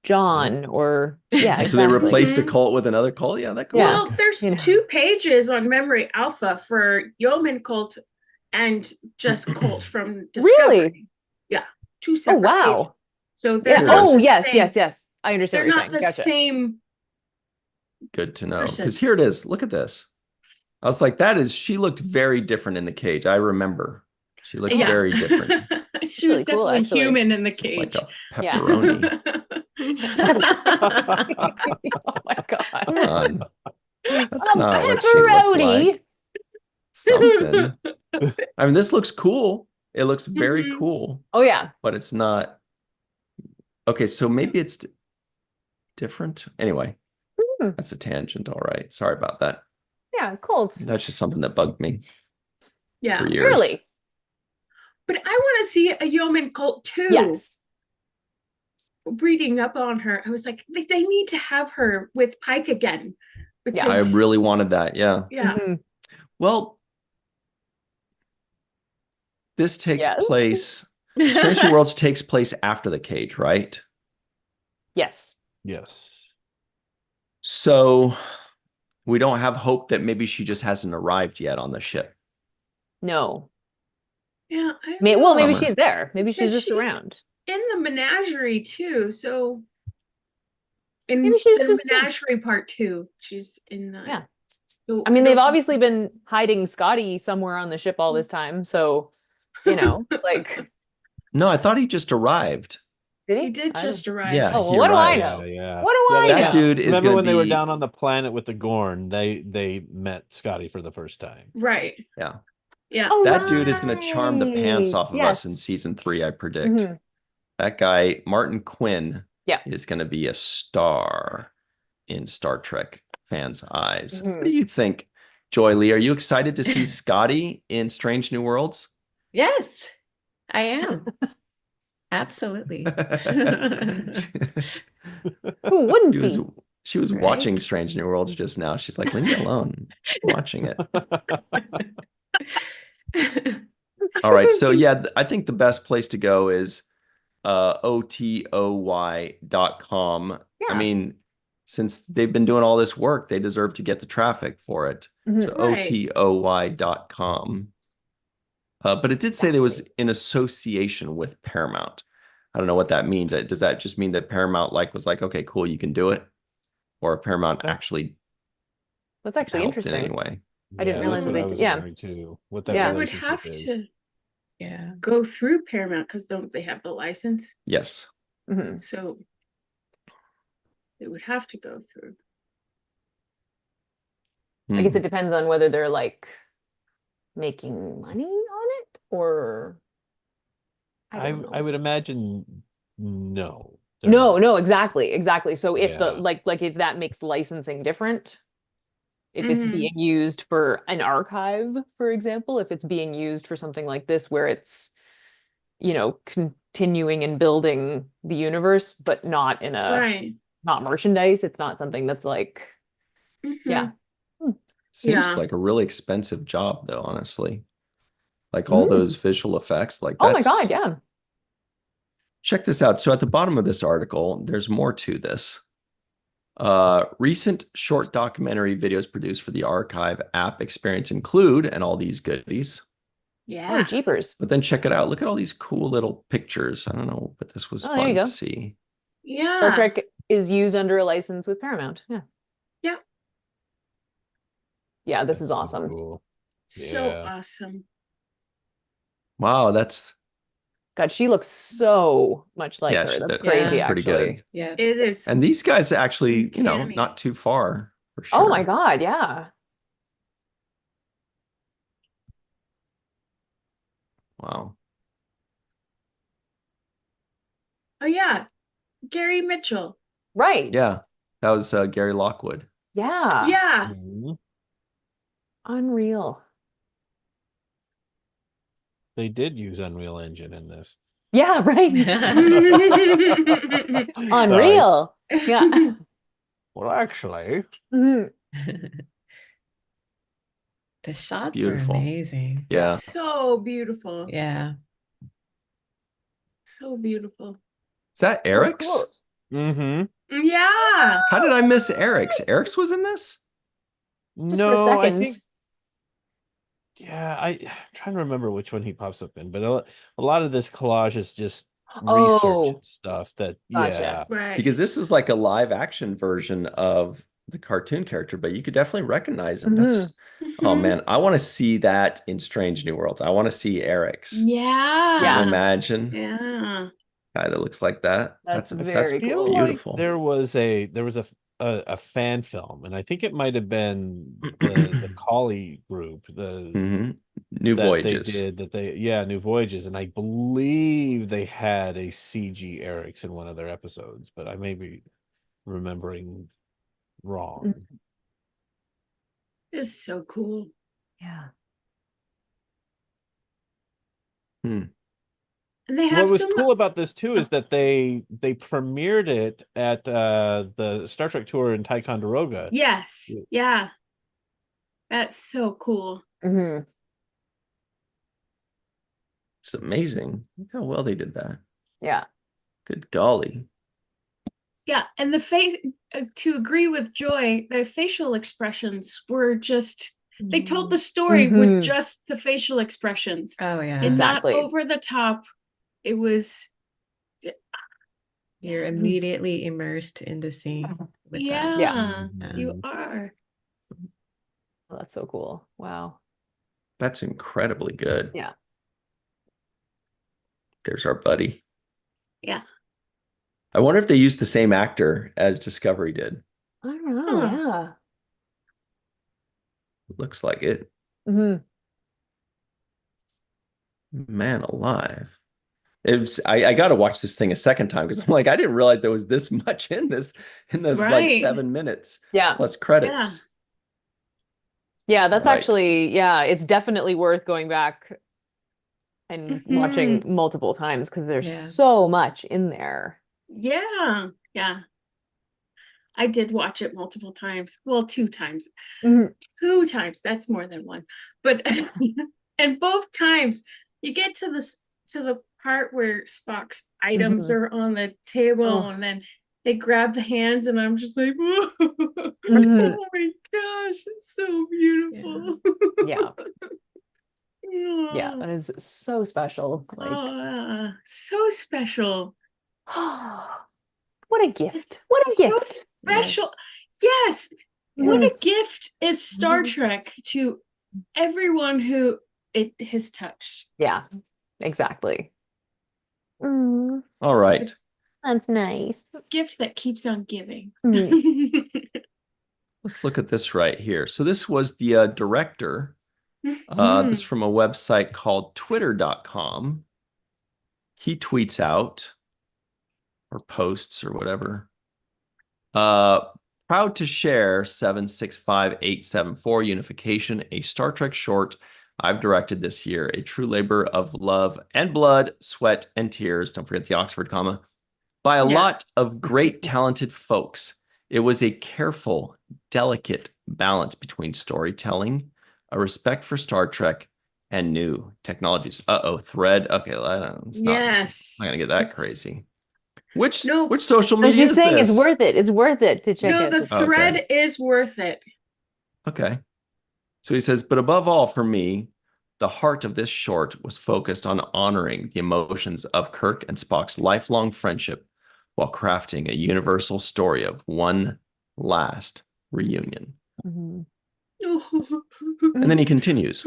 John or And so they replaced a Colt with another Colt. Yeah, that could Well, work. there's 2 pages on Memory Alpha for Yeoman Colt and just Colt from Discovery. Really? Yeah, 2 separate pages. So they're yes. I understand what you're saying. They're not the same. Good to know. Person. Because here it is. Look at this. I was like, she looked very different in the cage. I remember. She looked very different. She was really definitely cool, human in the cage. Like a pepperoni. Oh my God. Come on. That's not what she looked like. Something. I mean, this looks cool. It looks very cool. Oh, yeah. But it's not. Okay, so maybe it's different. Anyway, that's a tangent. All right. Sorry about that. Yeah, Colt. That's just something that bugged me. Yeah. For years. Really? But I want to see a Yeoman Colt too. Yes. Reading up on her, I was like, they need to have her with Pike again. I really wanted that. Yeah. Yeah. Well, this takes place. Strange New Worlds takes place after the cage, right? Yes. Yes. So we don't have hope that maybe she just hasn't arrived yet on the ship. No. Yeah. Maybe she's there. Maybe she's just around. In the menagerie too. So in maybe she's the menagerie part 2, she's in the. Yeah. So I mean, they've obviously been hiding Scotty somewhere on the ship all this time. So, like. No, I thought he just arrived. Did he? He did just arrive. Yeah. Oh, well, what do I know? Yeah. What do I know? That dude is going to be. Remember when they were down on the planet with the Gorn? They met Scotty for the first time. Right. Yeah. Yeah. Oh, that dude is going to charm the pants off of us in season 3, I predict. That guy, Martin Quinn, is going to be a star in Star Trek fans' eyes. What do you think, Joy Lee? Are you excited to see Scotty in Strange New Worlds? Yes, I am. Absolutely. Who wouldn't be? She was watching Strange New Worlds just now. She's like, leave me alone. I'm watching it. All right. So, I think the best place to go is otoy.com. Yeah. I mean, since they've been doing all this work, they deserve to get the traffic for it. So otoy.com. But it did say there was in association with Paramount. I don't know what that means. Does that just mean that Paramount was like, okay, cool, you can do it? Or if Paramount That's actually That's actually helped in any interesting. way? I didn't yeah, that's realize that what they I did. was Yeah. wondering too. What that Yeah. They would relationship have is. to Yeah. go through Paramount because don't they have the license? Yes. hmm So they would have to go through. I guess Hmm. it depends on whether they're like making money on it or I don't I know. would imagine no, they're No, not. no, exactly. So if the Yeah. like if that makes licensing different, if it's Mhm. being used for an archive, for example, if it's being used for something like this where it's, continuing and building the universe, but not in a Right. not merchandise, it's not something that's like, yeah. Mhm. Hmm. Seems Yeah. like a really expensive job, though, honestly. Like all Mm. those visual effects, like Oh my God, that's yeah. check this out. So at the bottom of this article, there's more to this. Recent short documentary videos produced for the archive app experience include, and all these goodies. Oh, Yeah. jeepers. But then check it out. Look at all these cool little pictures. I don't know, but this was Oh, there you fun to go. see. Star Yeah. Trek is used under a license with Paramount. Yeah. Yeah. Yeah, this is That's so awesome. cool. So Yeah. awesome. Wow, that's God, she looks so much like yeah, her. That's that's crazy, Yeah. pretty good. actually. Yeah. It is And these guys actually, uncanny. not too far for Oh my sure. God, yeah. Wow. Oh yeah. Gary Mitchell. Right. Yeah, that was Gary Lockwood. Yeah. Yeah. Mhm. Unreal. They did use Unreal Engine in this. Yeah, right. Sorry. Unreal. Yeah. Well, actually, Mhm. The shots were Beautiful. amazing. Yeah. So beautiful. Yeah. So beautiful. Is that Oh, Eric's? cool. mm-hmm. Yeah. How did I miss Eric's? What? Eric's was in this? Just for a No, I second. think I'm trying to remember which one he pops up in, but a lot of this collage is just research Oh, and stuff that gotcha. Right. Because this is like a live action version of the cartoon character, but you could definitely recognize him. Mhm. Oh Mhm. man, I want to see that in Strange New Worlds. I want to see Eric's. Can you Yeah. imagine Yeah. a guy that looks like that? That's I That's very feel cool. like beautiful. there was a fan film, and I think it might have been the Collie group, hmm New that they Voyages. did New Voyages, and I believe they had a CG Eric's in one of their episodes, but I may be remembering wrong. It's so cool. Yeah. Hmm. And they What have was some cool about this too is that they premiered it at the Star Trek tour in Ticonderoga. yes. Yeah. That's so cool. Mhm. It's amazing. Look how well they did that. Yeah. Good golly. Yeah, and the face to agree with Joy, the facial expressions were just they told the story with Mhm. just the facial expressions Oh yeah. and not Exactly. over the top. It was You're immediately immersed in the scene with yeah, them. you are. Oh, that's so cool. Wow. That's incredibly good. Yeah. There's our buddy. Yeah. I wonder if they used the same actor as Discovery did. I don't know. Huh. Yeah. Looks like it. Mhm. Man alive. I got to watch this thing a second time because I'm like, I didn't realize there was this much in this in the like Right. 7 minutes Yeah. plus credits. Yeah, that's Right. actually, yeah, it's definitely worth going back and watching multiple times because there's Yeah. so much in there. Yeah. Yeah. I did watch it multiple times. Well, 2 times. Mhm. 2 times. That's more than one. But and both times you get to the part where Spock's items Mhm. are on the table Oh. and then they grab the hands and I'm just like, whoa. Mhm. Oh my gosh, it's so beautiful. Yeah. Yeah, Yeah. that is so special. Like, So special. What a gift. What a So gift. special. Yes. What a Yes. gift is Star Trek to everyone who it has touched. Yeah, exactly. Mm, All right. that's nice. Gift that keeps on giving. Let's look at this right here. So this was the director. Mhm. This is from a website called twitter.com. He tweets out or posts or whatever. Proud to share 765874 Unification, a Star Trek short I've directed this year, a true labor of love and blood, sweat and tears. Don't forget the Oxford comma. By a lot of great, talented folks. It was a careful, delicate balance between storytelling, a respect for Star Trek, and new technologies. Thread. Okay, it's not. Yes. I'm not gonna get that It's- crazy. Which No. social But media he's is saying this? it's worth it. It's worth it to check No, out. the this. thread is worth it. Okay. So he says, but above all, for me, the heart of this short was focused on honoring the emotions of Kirk and Spock's lifelong friendship while crafting a universal story of one last reunion. Mhm. And then he continues.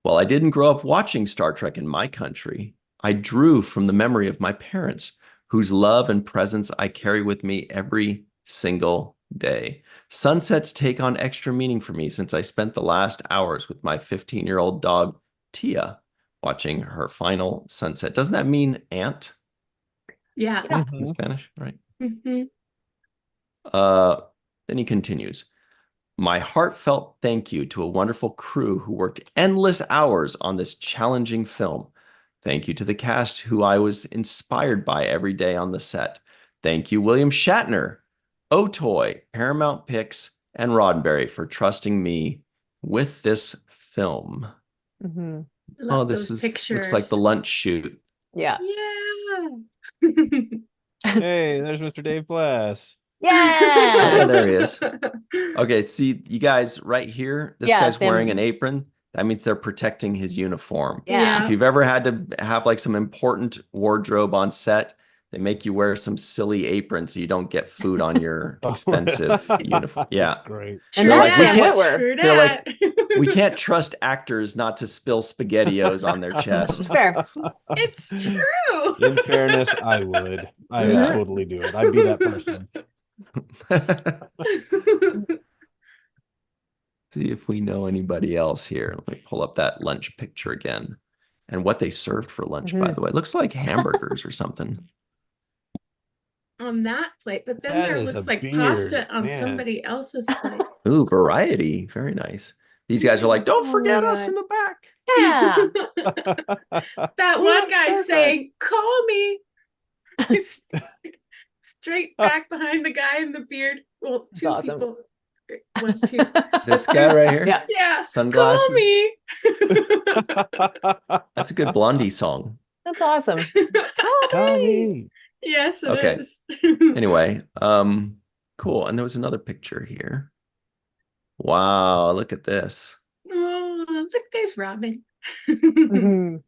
While I didn't grow up watching Star Trek in my country, I drew from the memory of my parents, whose love and presence I carry with me every single day. Sunsets take on extra meaning for me since I spent the last hours with my 15-year-old dog, Tia, watching her final sunset. Doesn't that mean aunt Yeah. in Spanish? Right. Mhm. Then he continues. My heartfelt thank you to a wonderful crew who worked endless hours on this challenging film. Thank you to the cast who I was inspired by every day on the set. Thank you, William Shatner, Otoy, Paramount Picks, and Roddenberry for trusting me with this film. Mhm. Oh, this looks like the lunch shoot. Yeah. Yeah. Hey, there's Mr. Dave Glass. Oh, yeah, Yeah. there he is. Okay, see, you guys right here, this Yeah, guy's Sam. wearing an apron. That means they're protecting his uniform. Yeah. If you've ever had to have like some important wardrobe on set, they make you wear some silly apron so you don't get food on your expensive uniform. Yeah. That's great. And They're that's like, we Sam can't, Witwer. True they're like, that. we can't trust actors not to spill SpaghettiOs on their It's chest. fair. It's true. In fairness, I would. I would Yeah. totally do it. I'd be that person. See if we know anybody else here. Let me pull up that lunch picture again. And what they served for lunch, by the way. It looks like hamburgers or something. On that plate, but then That there is looks a like beard, pasta on man. somebody else's plate. Ooh, variety. Very nice. These guys are like, don't Oh forget my us God. in the back. Yeah. That We one love guy Star Trek. saying, call me. Straight back behind the guy in the beard. Well, That's two awesome. people. One, two. This guy right here? Yeah. Yeah. Sunglasses. Call me. That's a good Blondie song. That's awesome. Call me. Yes, it Okay. is. Anyway, cool. And there was another picture here. Wow, look at this. Oh, look, there's Robin. Mhm.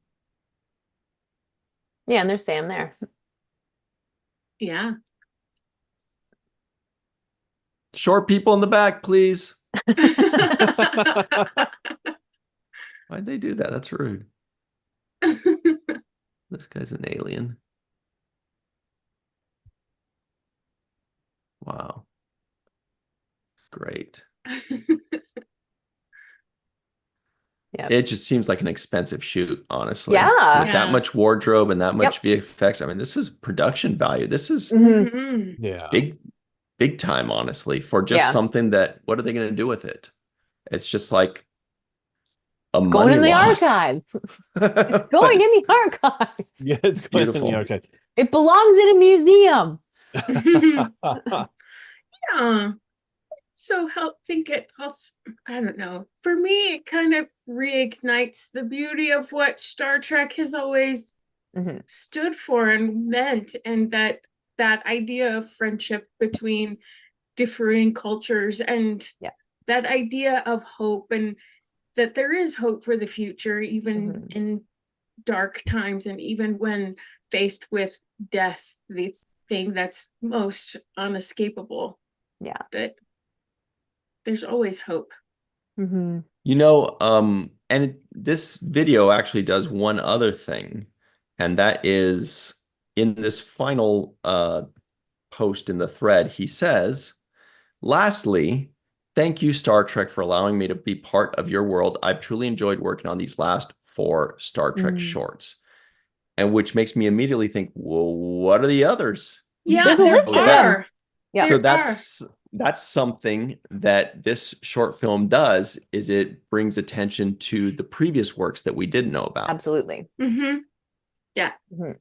Yeah, and there's Sam there. Yeah. Short people in the back, please. Why'd they do that? That's rude. This guy's an alien. Wow. Great. Yeah. It just seems like an expensive shoot, honestly. Yeah. With that Yeah. much wardrobe and that much VFX. I mean, this is production value. This is Mhm. Mhm. Yeah. big time, honestly, for just Yeah. something that, what are they going to do with it? It's just like a Going money in the loss. archive. It's But going in the archive. Yeah, it's going in beautiful. the archive. It belongs in a museum. Yeah. So help think it also, I don't know. For me, it kind of reignites the beauty of what Star Trek has always Mhm. stood for and meant, and that idea of friendship between differing cultures, and Yeah. that idea of hope, and that there is hope for the future, even Mhm. in dark times, and even when faced with death, the thing that's most unescapable. Yeah. That there's always hope. Mm-hmm. You know, this video actually does one other thing, and that is in this final post in the thread, he says, lastly, thank you, Star Trek, for allowing me to be part of your world. I've truly enjoyed working on these last 4 Star Trek shorts. And which makes me immediately think, well, what are the others? Yeah, There's a there list again. are. Yeah. So There that's something that this short film does, is it brings attention to the previous works that we didn't know about. Absolutely. Mm-hmm. Yeah. Mhm.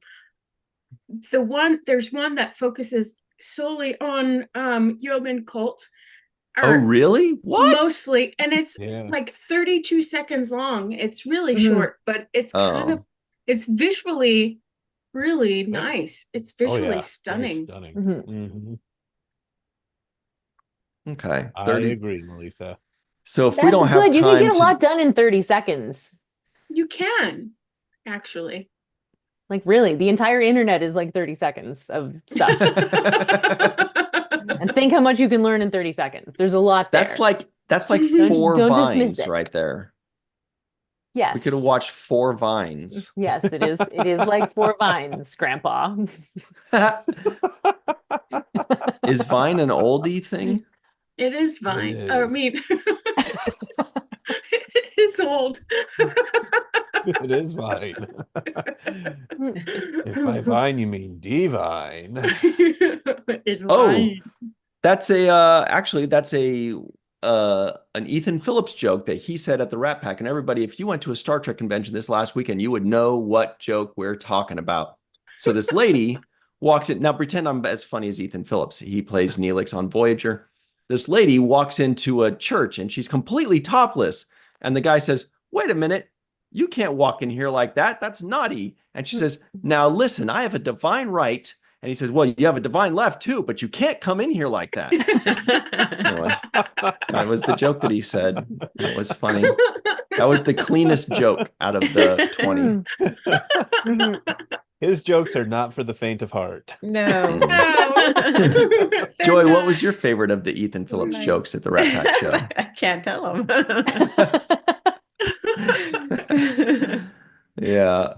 There's one that focuses solely on Yeoman Cult. Oh, really? What? Mostly, and it's Yeah. like 32 seconds long. It's really Mhm. short, but it's kind of, it's visually really nice. It's visually Oh, yeah. Very stunning. stunning. Mhm. Mhm. Okay. I 30. agree, Melissa. So if we That's don't have good. You can time get a lot done in 30 seconds. You can, actually. Like, really, the entire internet is like 30 seconds of stuff. And think how much you can learn in 30 seconds. There's a lot there. That's like Don't- 4 don't dismiss vines it. right there. Yes. We could have watched 4 vines. Yes, it is. It is like 4 vines, Grandpa. Is Vine an oldie thing? It is Vine. It I is. mean, it is old. It is Vine. If by Vine you mean divine. It's Oh, Vine. that's actually that's an Ethan Phillips joke that he said at the Rat Pack. And everybody, if you went to a Star Trek convention this last weekend, you would know what joke we're talking about. So this lady walks in. Now pretend I'm as funny as Ethan Phillips. He plays Neelix on Voyager. This lady walks into a church and she's completely topless. And the guy says, "Wait a minute. You can't walk in here like that. That's naughty." And she says, "Now listen, I have a divine right." And he says, "Well, you have a divine left too, but you can't come in here like that." Anyway, that was the joke that he said. That was funny. That was the cleanest joke out of the 20. His jokes are not for the faint of heart. No. Joy, what was your favorite of the Ethan Phillips Like- jokes at the Rat Pack show? I can't tell them. Yeah,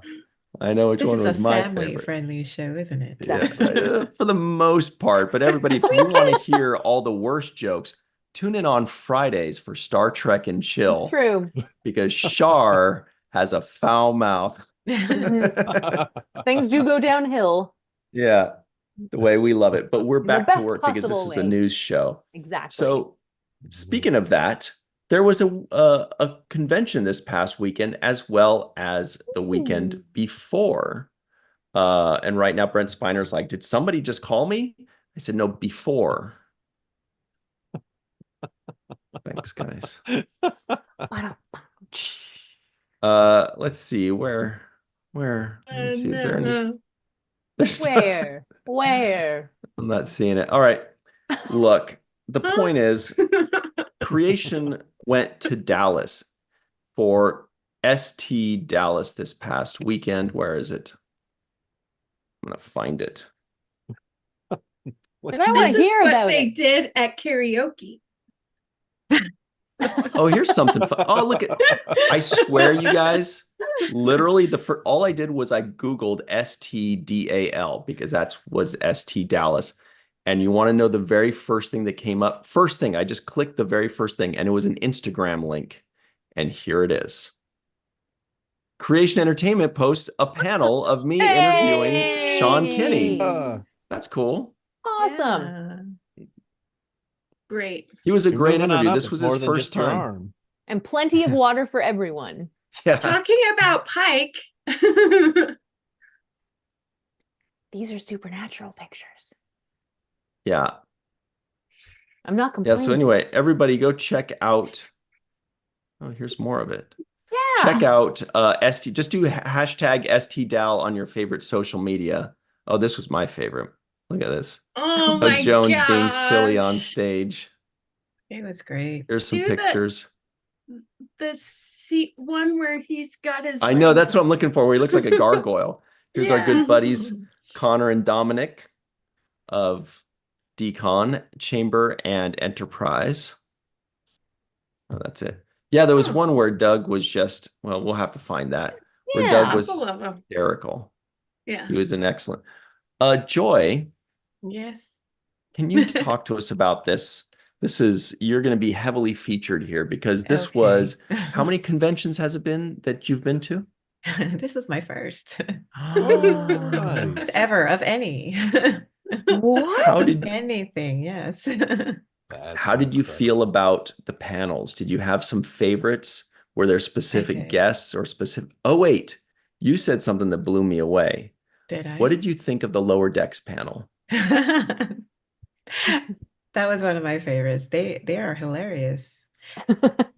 I know which This one is was a my favorite. family-friendly show, isn't it? Yeah, for the most part. But everybody, if you want to hear all the worst jokes, tune in on Fridays for Star Trek and Chill. True. Because Shar has a foul mouth. Things do go downhill. Yeah, the way we love it. But we're The back to best work because this possible is a way. news show. Exactly. So, speaking of that, there was a convention this past weekend as well as the weekend before. And right now, Brent Spiner's like, "Did somebody just call me?" I said, "No, before." Thanks, guys. Let's see where. Let me see. Is there any? There's Where? I'm not seeing it. All right. Look, the point is, Creation went to Dallas for ST Dallas this past weekend. Where is it? I'm gonna find it. And I want This to is hear what about they it. did at karaoke. Oh, here's something fun. Oh, look at! I swear, you guys. Literally, all I did was I Googled STDAL because that was ST Dallas. And you want to know the very first thing that came up? First thing, I just clicked the very first thing, and it was an Instagram link. And here it is. Creation Entertainment posts a panel of me interviewing Sean Kinney. That's cool. Awesome. Great. He was a You're great moving on interview. up. This It's was more his than first just your time. arm. And plenty of water for everyone. Yeah. Talking about Pike. These are supernatural pictures. Yeah. I'm not Yeah. complaining. So anyway, everybody go check out. Oh, here's more of it. Yeah. Check out ST. Just do hashtag STDAL on your favorite social media. Oh, this was my favorite. Look at this. Oh Of my Jones being silly on gosh. stage. It was great. Here's some Do the- pictures. The seat one where he's got his I know legs that's what I'm looking for, where he looks like a gargoyle. Here's our good Yeah. buddies, Connor and Dominic of Decon, Chamber, and Enterprise. Oh, that's it. Yeah, there was Oh. one where Doug was just, well, we'll have to find that. Where Doug Yeah. was Lots of love 'em. hysterical. Yeah. He was an excellent. Joy, Yes. can you talk to us about this? You're going to be heavily featured here because this Okay. was, how many conventions has it been that you've been to? This was my first. Nice. First ever of any. What? How did Anything, yes. That's how did you impressive. feel about the panels? Did you have some favorites? Were there specific did. guests or specific? Oh, wait, you said something that blew me away. Did I? What did you think of the Lower Decks panel? That was one of my favorites. They are hilarious.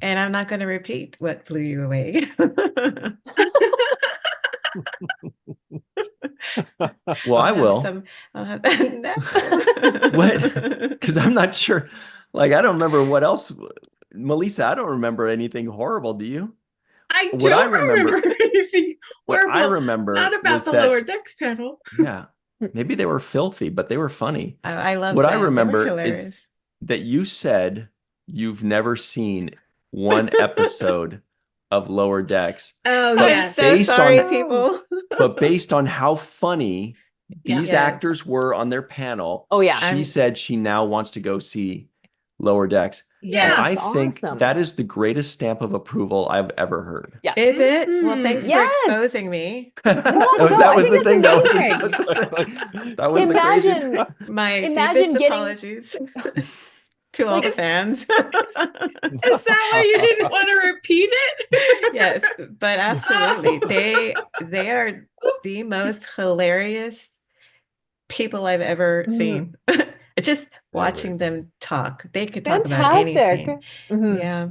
And I'm not going to repeat what blew you away. Well, I I'll have will. I'll have no. What? Because I'm not sure. Like, I don't remember what else. Melissa, I don't remember anything horrible. Do you? I What I don't remember- remember anything What I horrible. remember Not about was the that, lower decks panel. yeah, maybe they were filthy, but they were funny. I love What I them. They were remember is hilarious. that you said you've never seen one episode of Lower Decks, Oh, But I'm yes. so based sorry, on- people. but based on how funny Yeah. these Yes. actors were on their panel, Oh, yeah. she said she now wants to go see Lower Decks. Yes. And I That's think awesome. that is the greatest stamp of approval I've ever heard. Yeah. Is it? Well, thanks Yes. for exposing me. that no, was I the think thing that's that was amazing. supposed to say. That was the crazy. Imagine, My Imagine deepest getting- apologies to all the Like, fans. Is that why you didn't want to repeat it? Yes, but absolutely. They are the most hilarious people I've ever Mhm. seen. Just watching them talk. They could talk about fantastic. anything. Mhm. Yeah.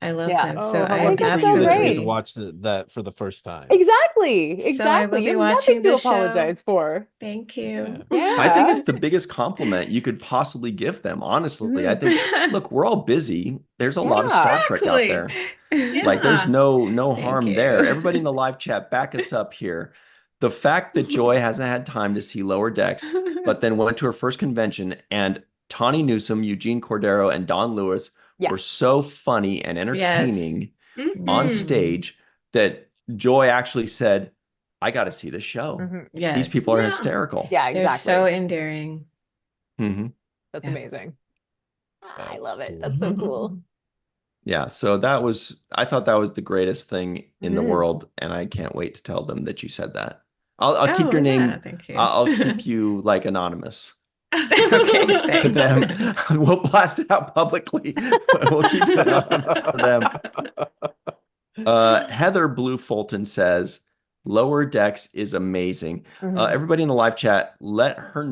I love Yeah. them. Oh, So how I think lucky that's for you so that you get great. to watch that for the first time. Exactly. So I will Exactly. be You have watching nothing to the show. apologize for. Thank you. Yeah. I think it's the biggest compliment you could possibly give them. Honestly, I think, look, we're all busy. There's a lot of Yeah. Star Trek out Exactly. there. Like, there's Yeah. no Thank harm you. there. Everybody in the live chat, back us up here. The fact that Joy hasn't had time to see Lower Decks, but then went to her first convention, and Tawny Newsome, Eugene Cordero, and Don Lewis Yeah. were so funny and entertaining on Mhm. stage that Joy actually said, I got to see the show. Mhm. Yes. These people are Yeah. hysterical. Yeah, They're exactly. so endearing. Mhm. That's Yeah. amazing. I That's love it. cool. That's so cool. Yeah, so I thought that was the greatest thing in the Mhm. world, and I can't wait to tell them that you said that. I'll keep your Oh, name. yeah, thank you. I'll keep you like anonymous. Okay, To thanks. them, we'll blast it out publicly. We'll keep it anonymous for them. Heather Blue Fulton says, Lower Decks is amazing. Mhm. Everybody in the live chat, let Joy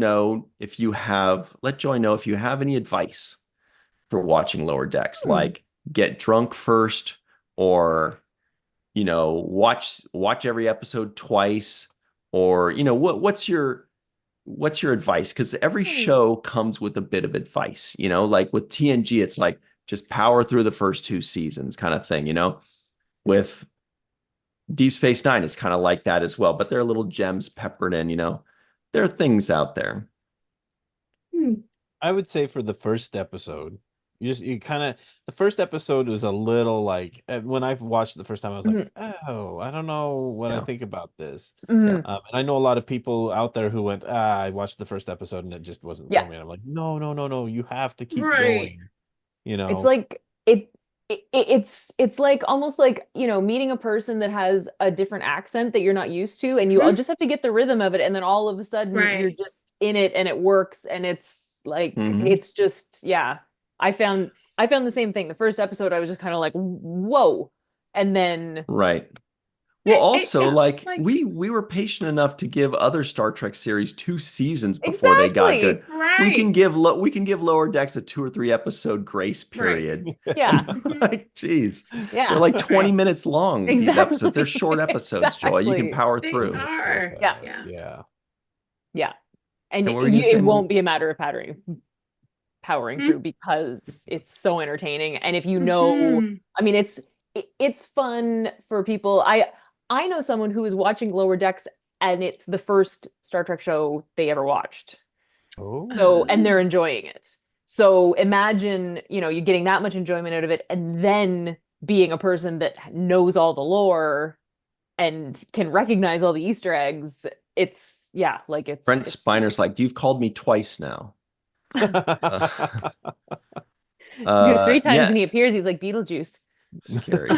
know if you have any advice for watching Lower Decks, like get drunk first, or watch every episode twice, or what's your advice? Because every show comes with a bit of advice, like with TNG, it's like just power through the first 2 seasons kind of thing, with Deep Space Nine, it's kind of like that as well, but there are little gems peppered in, there are things out there. I would say for the first episode, the first episode was a little like, when I watched it the first time, I was like, oh, I don't know what I Yeah. think about this. Mhm. And I know a lot of people out there who went, I watched the first episode and it just wasn't Yeah. for me. And I'm like, no, you have to keep Right. going. It's like it's like almost like, meeting a person that has a different accent that you're not used to, and you Mhm. just have to get the rhythm of it, and then all of a sudden Right. you're just in it and it works, and it's like Mhm. it's just, yeah. I found the same thing. The first episode I was just kind of like, whoa. And then Right. Well, It- also, it's like, like- we were patient enough to give other Star Trek series 2 seasons before they got Exactly. good. Right. We can give Lower Decks a 2 or 3 episode grace period. yeah. Like, geez, Yeah. they're like 20 minutes long. These Exactly. episodes, they're short episodes. Joy, you can Exactly. power They through. It was so are. Yeah. fast, yeah. Yeah. And And what were you gonna say, it Mel? won't be a matter of powering Mhm. through, because it's so entertaining. And if you know, Mhm. I mean, it's fun for people. I know someone who is watching Lower Decks and it's the first Star Trek show they ever watched. Oh. So, and they're enjoying it. So imagine, you getting that much enjoyment out of it, and then being a person that knows all the lore and can recognize all the Easter eggs. It's, yeah, like Brent it's Spiner's like, you've called me twice now. three times Yeah, and he appears, he's like Beetlejuice. scary.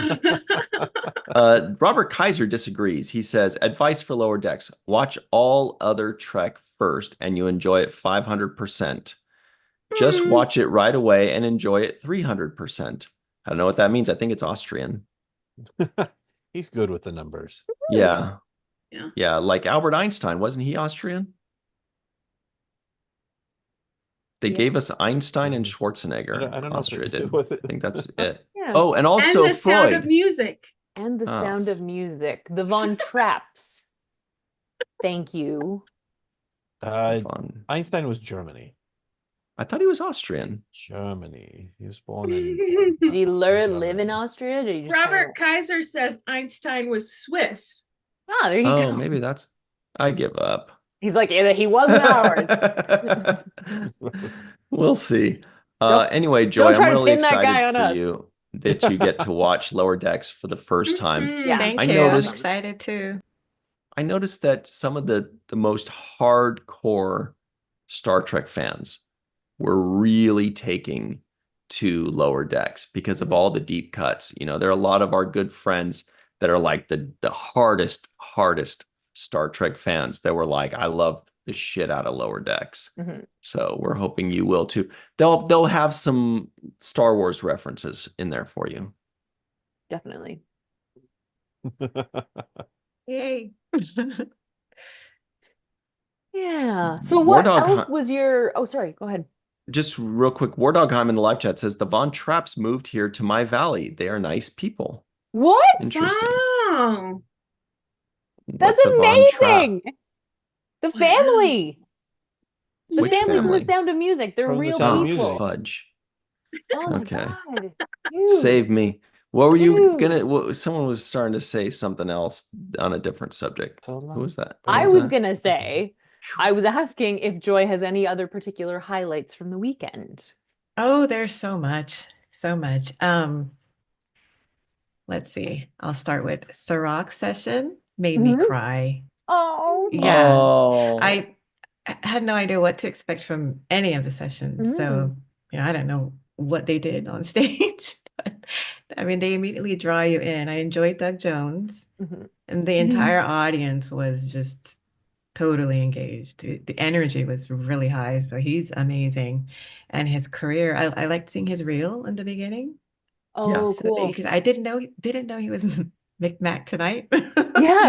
Robert Kaiser disagrees. He says, advice for Lower Decks: watch all other Trek first and you enjoy it 500%. Just watch it right away and enjoy it 300%. I don't know what that means. I think it's Austrian. He's good with the numbers. Yeah. Yeah. Yeah, like Albert Einstein. Wasn't he Austrian? They gave us Einstein and Schwarzenegger. I don't know Austria if did. was it. I think that's it. Yeah. Oh, and also And the Sound of Freud. Music. And the Oh. Sound of Music. The Von Trapps. Thank you. Fun. Einstein was Germany. I thought he was Austrian. Germany. He was born in. Did he live in Germany. Austria? Did he just Robert Kaiser says Einstein was Swiss. Ah, there you Oh, go. maybe that's. I give up. He's like, he wasn't ours. We'll see. Don't- Anyway, Joy, don't I'm try to really pin that guy excited on for us. you that you get to watch Lower Decks for the first time. Mhm. Yeah. Thank I you. noticed- I'm excited too. I noticed that some of the most hardcore Star Trek fans were really taking to Lower Decks because of all the deep cuts. There are a lot of our good friends that are like the hardest Star Trek fans that were like, I love the shit out of Lower Decks. Mhm. So we're hoping you will too. They'll have some Star Wars references in there for you. Definitely. Yay. Yeah. So what Wardog else Hu- was your... Oh, sorry. Go ahead. Just real quick, Wardogheim in the live chat says the Von Trapps moved here to my valley. They are nice people. What? Interesting. Wow. That's What's a Von Trapp? amazing. The family. The Which family from family? The Sound of Music. They're From The real Sound of people. Music. Fudge. Oh my Okay. God. Dude. Save me. What were you Dude. gonna? Someone was starting to say something else on a different subject. So Who was that? I What was that? gonna say, I was asking if Joy has any other particular highlights from the weekend. Oh, there's so much. So much. Let's see. I'll start with Sirach's session. Made me Mhm. cry. Oh. Yeah. Oh. I had no idea what to expect from any of the sessions. So, I don't know what they did on stage. But I mean, they immediately draw you in. I enjoyed Doug Jones, Mhm. and the entire audience was just totally engaged. The energy was really high. So he's amazing. And his career, I liked seeing his reel in the beginning. Oh, So cool. because I didn't know he was Mac tonight. Yeah,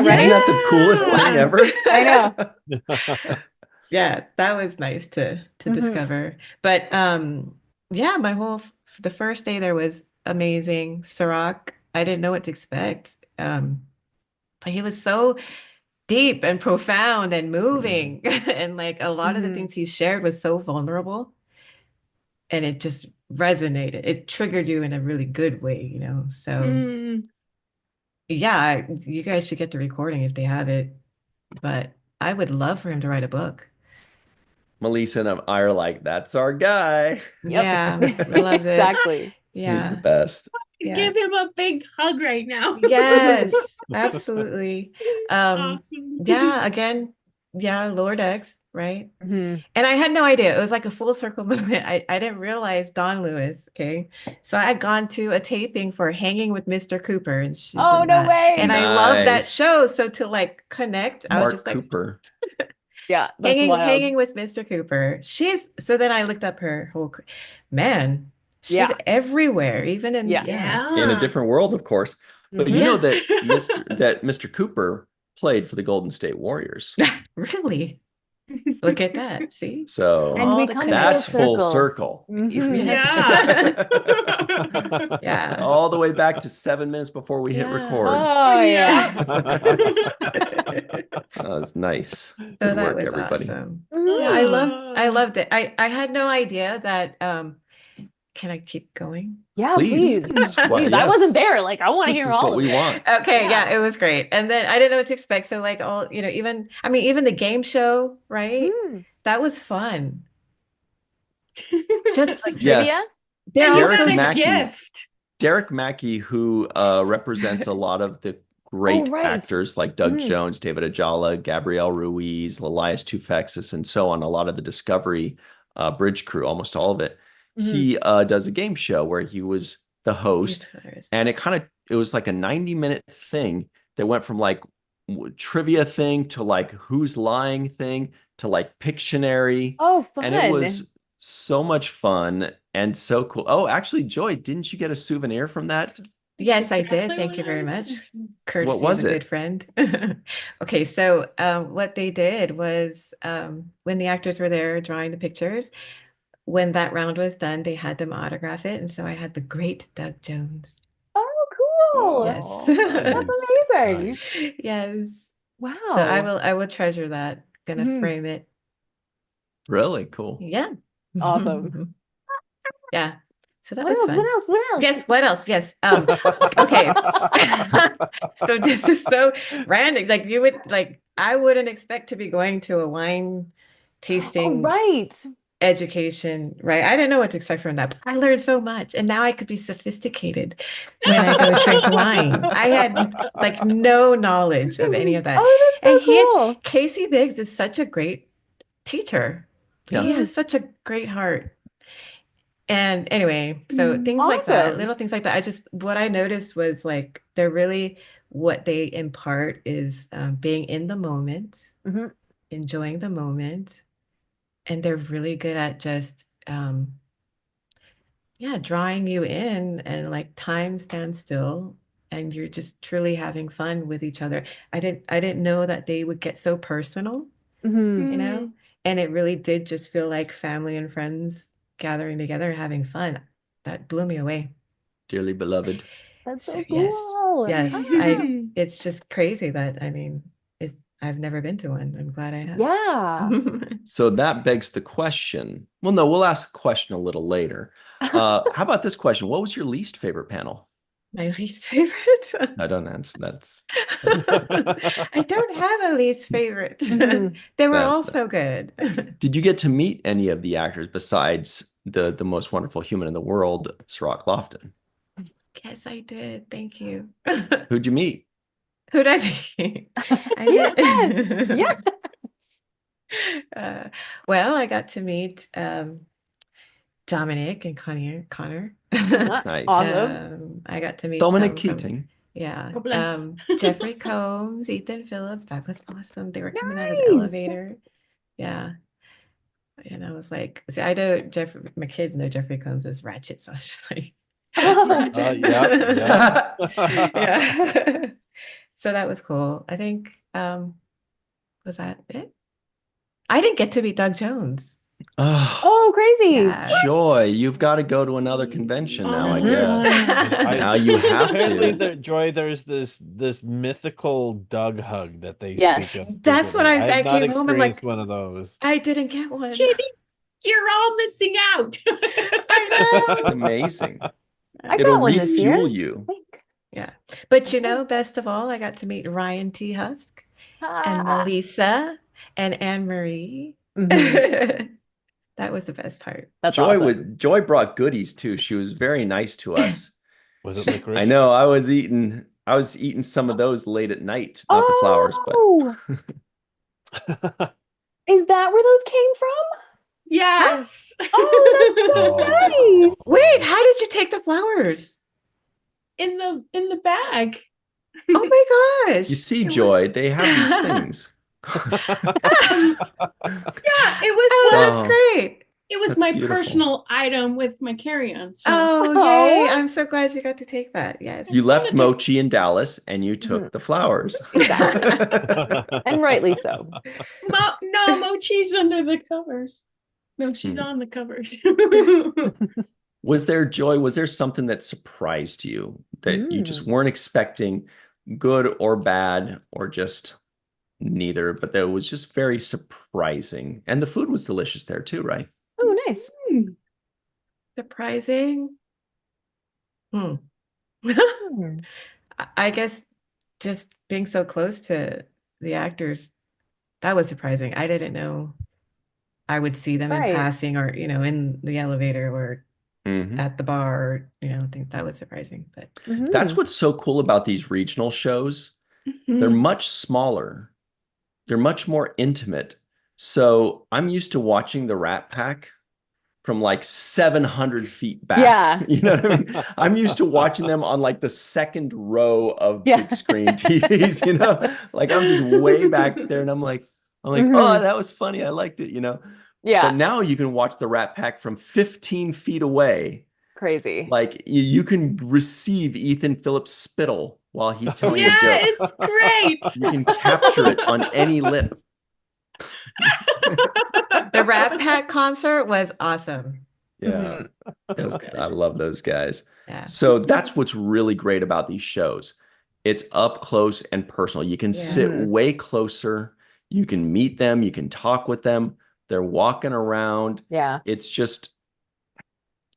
Isn't right? that the coolest thing Yes. ever? I know. Yeah, that was nice to Mhm. discover. But yeah, the first day there was amazing. Sirach, I didn't know what to expect. But he was so deep and profound and moving. And like a lot of the Mhm. things he shared was so vulnerable. And it just resonated. It triggered you in a really good way. So Mm. yeah, you guys should get the recording if they have it. But I would love for him to write a book. Melissa and I are like, that's our guy. Yep. Yeah, we loved it. Exactly. He's Yeah. the best. Yeah. Give him a big hug right now. Yes, absolutely. Awesome. Yeah, again, yeah, Lower Decks, right? Mhm. And I had no idea. It was like a full circle movement. I didn't realize Dawn Lewis, okay? So I had gone to a taping for Hanging with Mr. Cooper, and she's Oh, in no that. way. And I love that Nice. show. So to like connect, I was Mark just like Cooper. Yeah, that's wild. hanging with Mr. Cooper. So then I looked up her whole, man, she's Yeah. everywhere, even in, Yeah. Yeah. In a different world, of course. But you Yeah. know that Mr. Cooper played for the Golden State Warriors. Really? Look at that. See? So And we All the come that's full circle. circle. Mhm. Yes. Yeah. Yeah. All the way back to 7 minutes before we hit Yeah. record. Oh, yeah. That was nice. So Good that work, was everybody. awesome. Mhm. Yeah, I loved it. I had no idea that can I keep going? Yeah, Please. please. This is what- Please. I wasn't yes. there. Like, I want to This hear is all what of we it. want. Okay, yeah, Yeah. it was great. And then I didn't know what to expect. So like all, even the game show, right? Mm. That was fun. Just Like Yes. trivia? they're And all you Derek got a Mackey. gift. Derek Mackey, who represents a lot of the great right. actors like Doug Mhm. Jones, David Ajala, Gabrielle Ruiz, Elias Toufexis, and so on, a lot of the Discovery bridge crew, almost all of it. He does a game show where he was the host, and it was like a 90-minute thing that went from like trivia thing to like who's lying thing to like Pictionary. Oh, fun. And it was so much fun and so cool. Oh, actually, Joy, didn't you get a souvenir from that? Yes, I Exactly did. Thank what you I very was much. thinking. Courtesy was of a it? good friend. Okay, so what they did was when the actors were there drawing the pictures, when that round was done, they had them autograph it. And so I had the great Doug Jones. Oh, cool. Yes. That's amazing. Nice. Yes. Wow. So I will treasure that. Gonna Mhm. frame it. Really cool. Yeah. Awesome. Yeah. So that What was else? fun. What else? What else? Yes, what else? Yes. Okay. So this is so random. Like I wouldn't expect to be going to a wine Oh, tasting right. education, right? I didn't know what to expect from that, but I learned so much. And now I could be sophisticated when I go drink wine. I had like no knowledge of any of that. Oh, that's And so cool. Casey Biggs is such a great teacher. Yeah. He has such a great heart. And anyway, so things like that, Awesome. little things like that. What I noticed was like they're really, what they impart is being in the moment, Mhm. enjoying the moment, and they're really good at just drawing you in, and like time stands still and you're just truly having fun with each other. I didn't know that they would get so personal, Mhm. you know, and it really did just feel like family and friends gathering together and having fun. That blew me away. Dearly beloved. That's so Yes, cool. yes. Ah. It's just crazy that, I've never been to one. I'm glad I have. Yeah. So that begs the question. Well, no, we'll ask the question a little later. How about this question? What was your least favorite panel? My least favorite. I don't answer. That's I don't have a least favorite. Mhm. They were all That's- so good. Did you get to meet any of the actors besides the most wonderful human in the world, Sirach Lofton? Yes, I did. Thank you. Who'd you meet? Who'd I meet? I Yes. met. Yes. Well, I got to meet Dominic and Connor. Nice. Awesome. I got to meet Dominic some Keating. yeah. God bless. Jeffrey Combs, Ethan Phillips. That was awesome. They were coming out of the Nice. elevator. Yeah. And I was like, see, I know my kids know Jeffrey Combs as Ratchet, so I was just like, Oh. Ratchet. Yeah. Yeah. So that was cool. I think, was that it? I didn't get to meet Doug Jones. Oh, crazy. Yeah. Joy, you've got to go to another convention now, I Oh, guess. my. Now you have Apparently, to. Joy, there's this mythical Doug hug that they Yes. speak of. That's what frequently. I'm I saying. have I not came home, I'm like, experienced one of those. I didn't get one. Kitty, you're all missing out. I know. Amazing. I It'll got one this year. refuel you. I think. Yeah. But best of all, I got to meet Ryan T. Husk and Ah. Melissa and Anne Marie. Mhm. That was the best part. That's awesome. Joy brought goodies too. She was very nice to us. Was it licorice? I know. I was eating some of those late at night. Not the flowers, but Oh, is that where those came from? Yes. Oh, that's so Oh. nice. Wait, how did you take the flowers? In the bag. Oh my gosh. you see, It Joy, was- they have these things. Yeah, it was Oh, one- that's Oh. great. it was That's my beautiful. personal item with my carry-on. So Oh, Oh. yay. I'm so glad you got to take that. Yes. You left wanted to- Mochi in Dallas and you took Mhm. the flowers. Exactly. And rightly so. no, Mochi's under the covers. No, she's Hmm. on the covers. Was there something that surprised you that you just weren't expecting, good or bad, or just neither, but that was just very surprising? And the food was delicious there too, right? Oh, nice. Surprising. Hmm. I guess just being so close to the actors, that was surprising. I didn't know I would see them in Right. passing or, in the elevator or Mhm. at the bar, or, I think that was surprising. But That's what's so cool about these regional shows. They're Mhm. much smaller. They're much more intimate. So I'm used to watching the Rat Pack from like 700 feet back. Yeah. You know what I mean? I'm used to watching them on like the second row of Yeah. big screen TVs, like I'm just way back there and I'm like, oh, that was funny. I liked it, Yeah. But now you can watch the Rat Pack from 15 feet away. Crazy. Like you can receive Ethan Phillips' spittle while he's telling a Yeah, joke. it's great. You can capture it on any lip. the Rat Pack concert was awesome. Yeah. I love those guys. Yeah. So that's what's really great about these shows. It's up close and personal. You can Yeah. sit way closer. You can meet them. You can talk with them. They're walking around. Yeah. It's just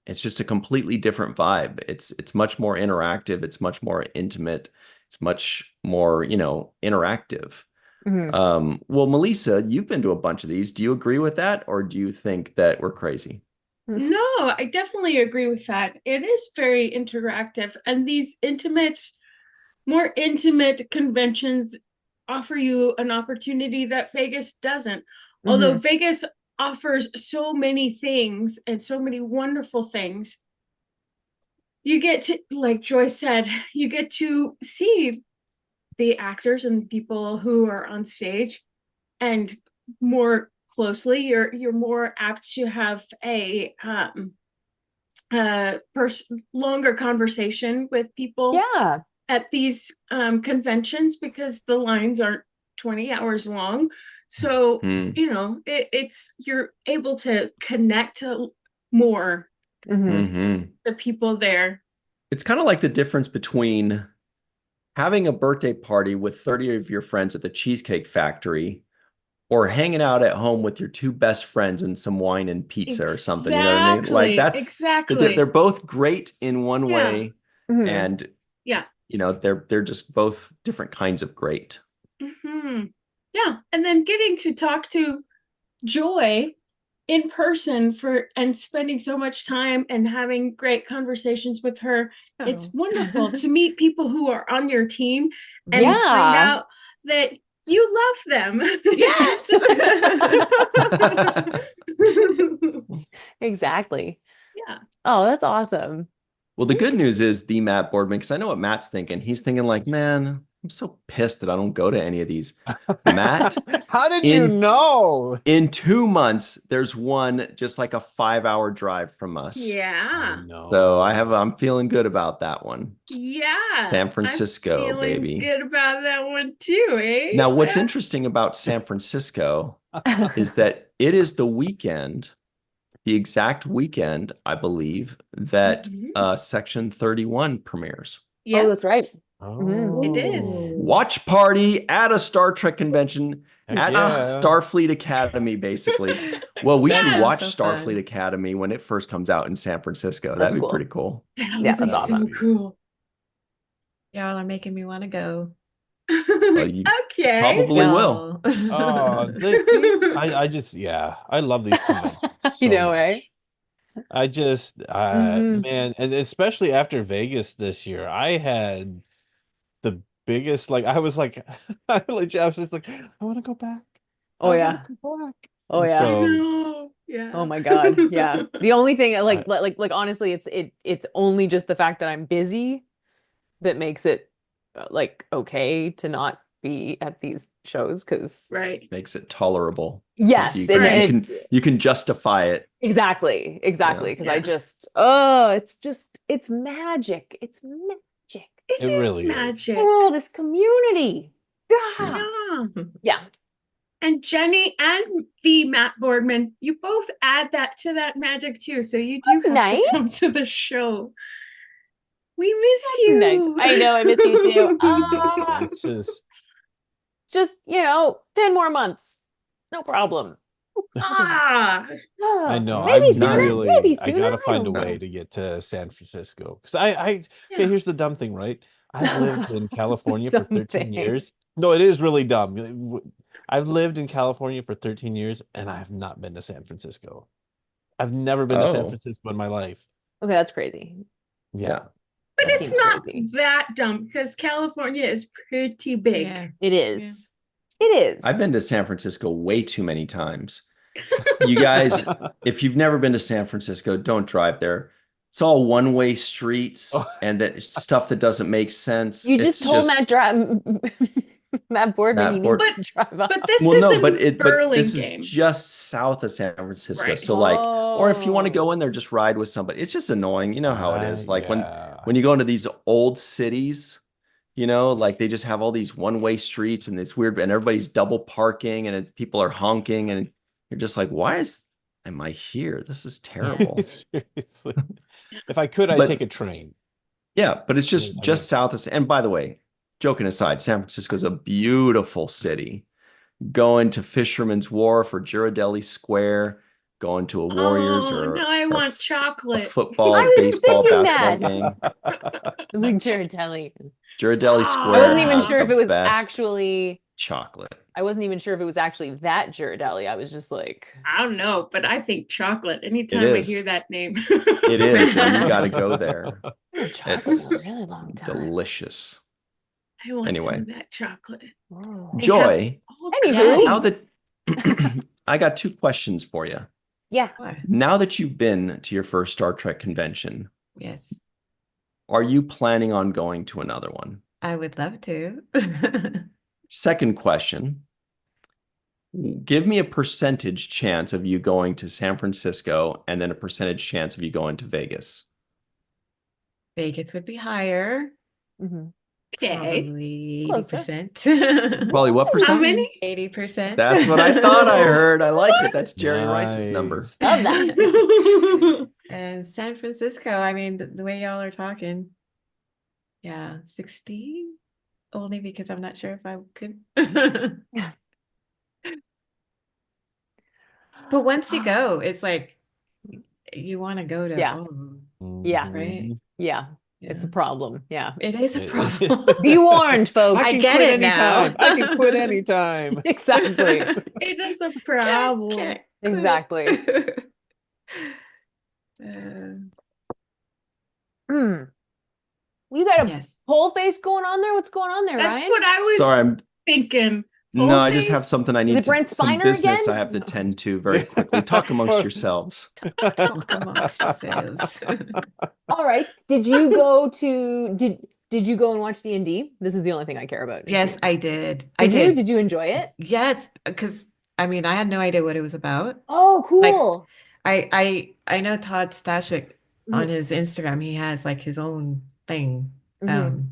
a completely different vibe. It's much more interactive. It's much more intimate. It's much more, interactive. Well, Melissa, you've been to a bunch of these. Do you agree with that, or do you think that we're crazy? No, I definitely agree with that. It is very interactive, and these more intimate conventions offer you an opportunity that Vegas doesn't. Although Vegas offers so many things and so many wonderful things, you get to, like Joy said, you get to see the actors and people who are on stage, and more closely, you're more apt to have a longer conversation with people Yeah. at these conventions, because the lines aren't 20 hours long. So it's you're able to connect to more the people there. It's kind of like the difference between having a birthday party with 30 of your friends at the Cheesecake Factory or hanging out at home with your two best friends and some wine and pizza or something. You know what I mean? Like Exactly. they're both great in one Yeah. way, and Yeah. they're just both different kinds of great. Yeah, and then getting to talk to Joy in person and spending so much time and having great conversations with her. It's wonderful to meet people who are on your team and find out that you love them. Yes. Exactly. Yeah. Oh, that's awesome. Well, the good news is the Matt Boardman, because I know what Matt's thinking. He's thinking like, man, I'm so pissed that I don't go to any of these. Matt, how did you know? In 2 months, there's one just like a 5-hour drive from us. Yeah. So I'm feeling good about that one. Yeah. San Francisco, I'm feeling baby. good about that one too, eh? Now, what's interesting about San Francisco is that it is the exact weekend, I believe, that Section 31 premieres. Yeah. Oh, that's right. It is. Watch party at a Star Trek convention at yeah. Starfleet Academy, basically. Well, we should That's watch so Starfleet fun. Academy when it first comes out in San Francisco. That's That'd be cool. pretty cool. That would Yeah, be that's awesome. so cool. Y'all are making me want to go. Well, you Okay. probably will. Oh, I love these conventions so much. Right? I just, man, and especially after Vegas this year, I had the biggest, like, I was like, I was just like, I want to go back. Oh, I yeah. wanna go back. Oh, And yeah. so, No. Yeah. Oh my God. Yeah. The only thing like honestly, it's only just the fact that I'm busy that makes it like okay to not be at these shows, because Right. Makes it tolerable. yes, You and you can justify it. exactly because I Yeah. just it's magic. It's magic. It really is. magic. Oh, this community. Yeah. Yeah. And Jenny and the Matt Boardman, you both add that to that magic too. So you do That's have to come nice. to the show. We miss you. Nice. I know, I miss you too. It's just, Just 10 more months. No problem. Ah, I know. Maybe I'm sooner. really. Maybe I sooner. gotta I find a don't way know. to get to San Francisco because okay. yeah. Here's the dumb thing, right? I've lived in California for Dumb 13 thing. years. No, it is really dumb. I've lived in California for 13 years and I have not been to San Francisco. I've never been to San Oh, Francisco in my life. Okay, that's crazy. Yeah. yeah. But That it's seems not crazy. that dumb because California is pretty big. Yeah. It is. It is. I've been to San Francisco way too many times. You guys, if you've never been to San Francisco, don't drive there. It's all one-way streets Oh. and that stuff that doesn't make sense. You It's just told Matt Boardman he Matt Board. needs to drive up. But this Well, no, isn't but this is Burlingame. just south of San Francisco. Right. So like, or if you want to go Oh. in there, just ride with somebody. It's just annoying. You know how it is. Like Yeah. when you go into these old cities, you know, like they just have all these one-way streets and it's weird, and everybody's double parking people are honking, and you're just like, am I here? This is terrible. Seriously. If I could, I'd But- take a train. Yeah, but it's I just mean- south of. And by the way, joking aside, San Francisco is a beautiful city. Going to Fisherman's Wharf or Ghirardelli Square, going to a Warriors Oh, or now I or want a chocolate. football, I was baseball, thinking basketball that. game. It was like Ghirardelli. Ghirardelli I Square I wasn't even has sure if the it was best actually. chocolate. I wasn't even sure if it was actually that Ghirardelli. I was just like, I don't know, but I think chocolate anytime I is. hear that name. It is, and you got to go there. I haven't had chocolate It's in a really long time. Delicious. I want Anyway. some of that chocolate. Oh. They Joy, have all Anywho. now kinds. that I got two questions for you. Yeah. What? Now that you've been to your first Star Trek convention, Yes, are you planning on going to another one? I would love to. Second question. Give me a percentage chance of you going to San Francisco and then a percentage chance of you going to Vegas. Vegas would be higher, Mhm. Okay. probably Closer. 80%. Probably what How percent? many? 80%. That's what I thought I heard. I like it. That's Jerry Rice's number. Nice. Love that. And San Francisco, I mean, the way y'all are talking, yeah, 60, only because I'm not sure if I could. But once you go, it's like you want to go to Yeah. all of them, Yeah. right? Yeah. It's a Yeah. problem. Yeah. It is a It- problem. Be warned, folks. I get it now. I can quit anytime. Exactly. It is a problem. Can't quit. Exactly. Hmm. You got a Yes. pole face going on there? What's going on there, That's Ryan? what I was Sorry, I'm thinking. no, I just have Full-face? something I Is need it Brent some Spiner business again? I have to tend to very quickly. Talk amongst yourselves. Talk amongst yourselves. All right. Did you go to did you go and watch D&D? This is the only thing I care about. Yes, I did. Did you? Did you enjoy it? Yes, because I mean, I had no idea what it was about. Oh, cool. I know Todd Stashwick on Mhm. his Instagram. He has like his own thing. Mhm.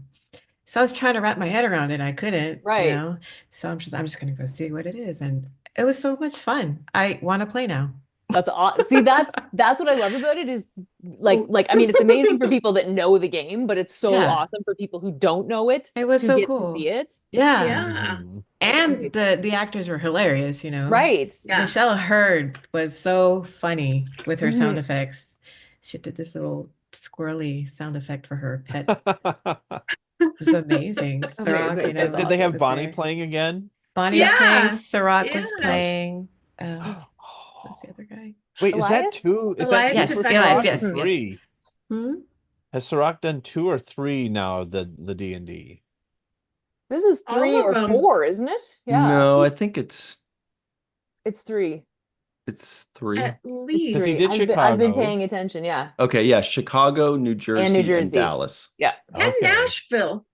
So I was trying to wrap my head around it. I couldn't, Right. you know. So I'm just gonna go see what it is, and it was so much fun. I want to play now. That's awesome. See, that's what I love about it is like I mean, it's amazing for people that know the game, but it's so Yeah. awesome for people who don't know it It was to so get to cool. see it. Yeah. Yeah. Mhm. And the actors were hilarious, you know. Right. Yeah. Michelle Hurd was so funny with her sound Mhm. effects. She did this little squirrely sound effect for her pet. It was amazing. Sirach, Amazing. you know, Did they have was Bonnie there. playing again? Bonnie was playing. Yeah. Sirach was Yeah. playing. What's the other guy? Wait, is that Elias? two? Is Elias that two for Defectus. Sirach or Yes, yes. three? Hmm? Has Sirach done 2 or 3 now? The D&D. This is All 3 of or them. 4, isn't it? Yeah. No, I It's- think it's it's 3. 3. At It's least. 'Cause he 3. did I've been Chicago. paying attention, yeah. Okay, yeah, Chicago, New Jersey, and Jersey. Dallas. Yeah. And Okay. Nashville.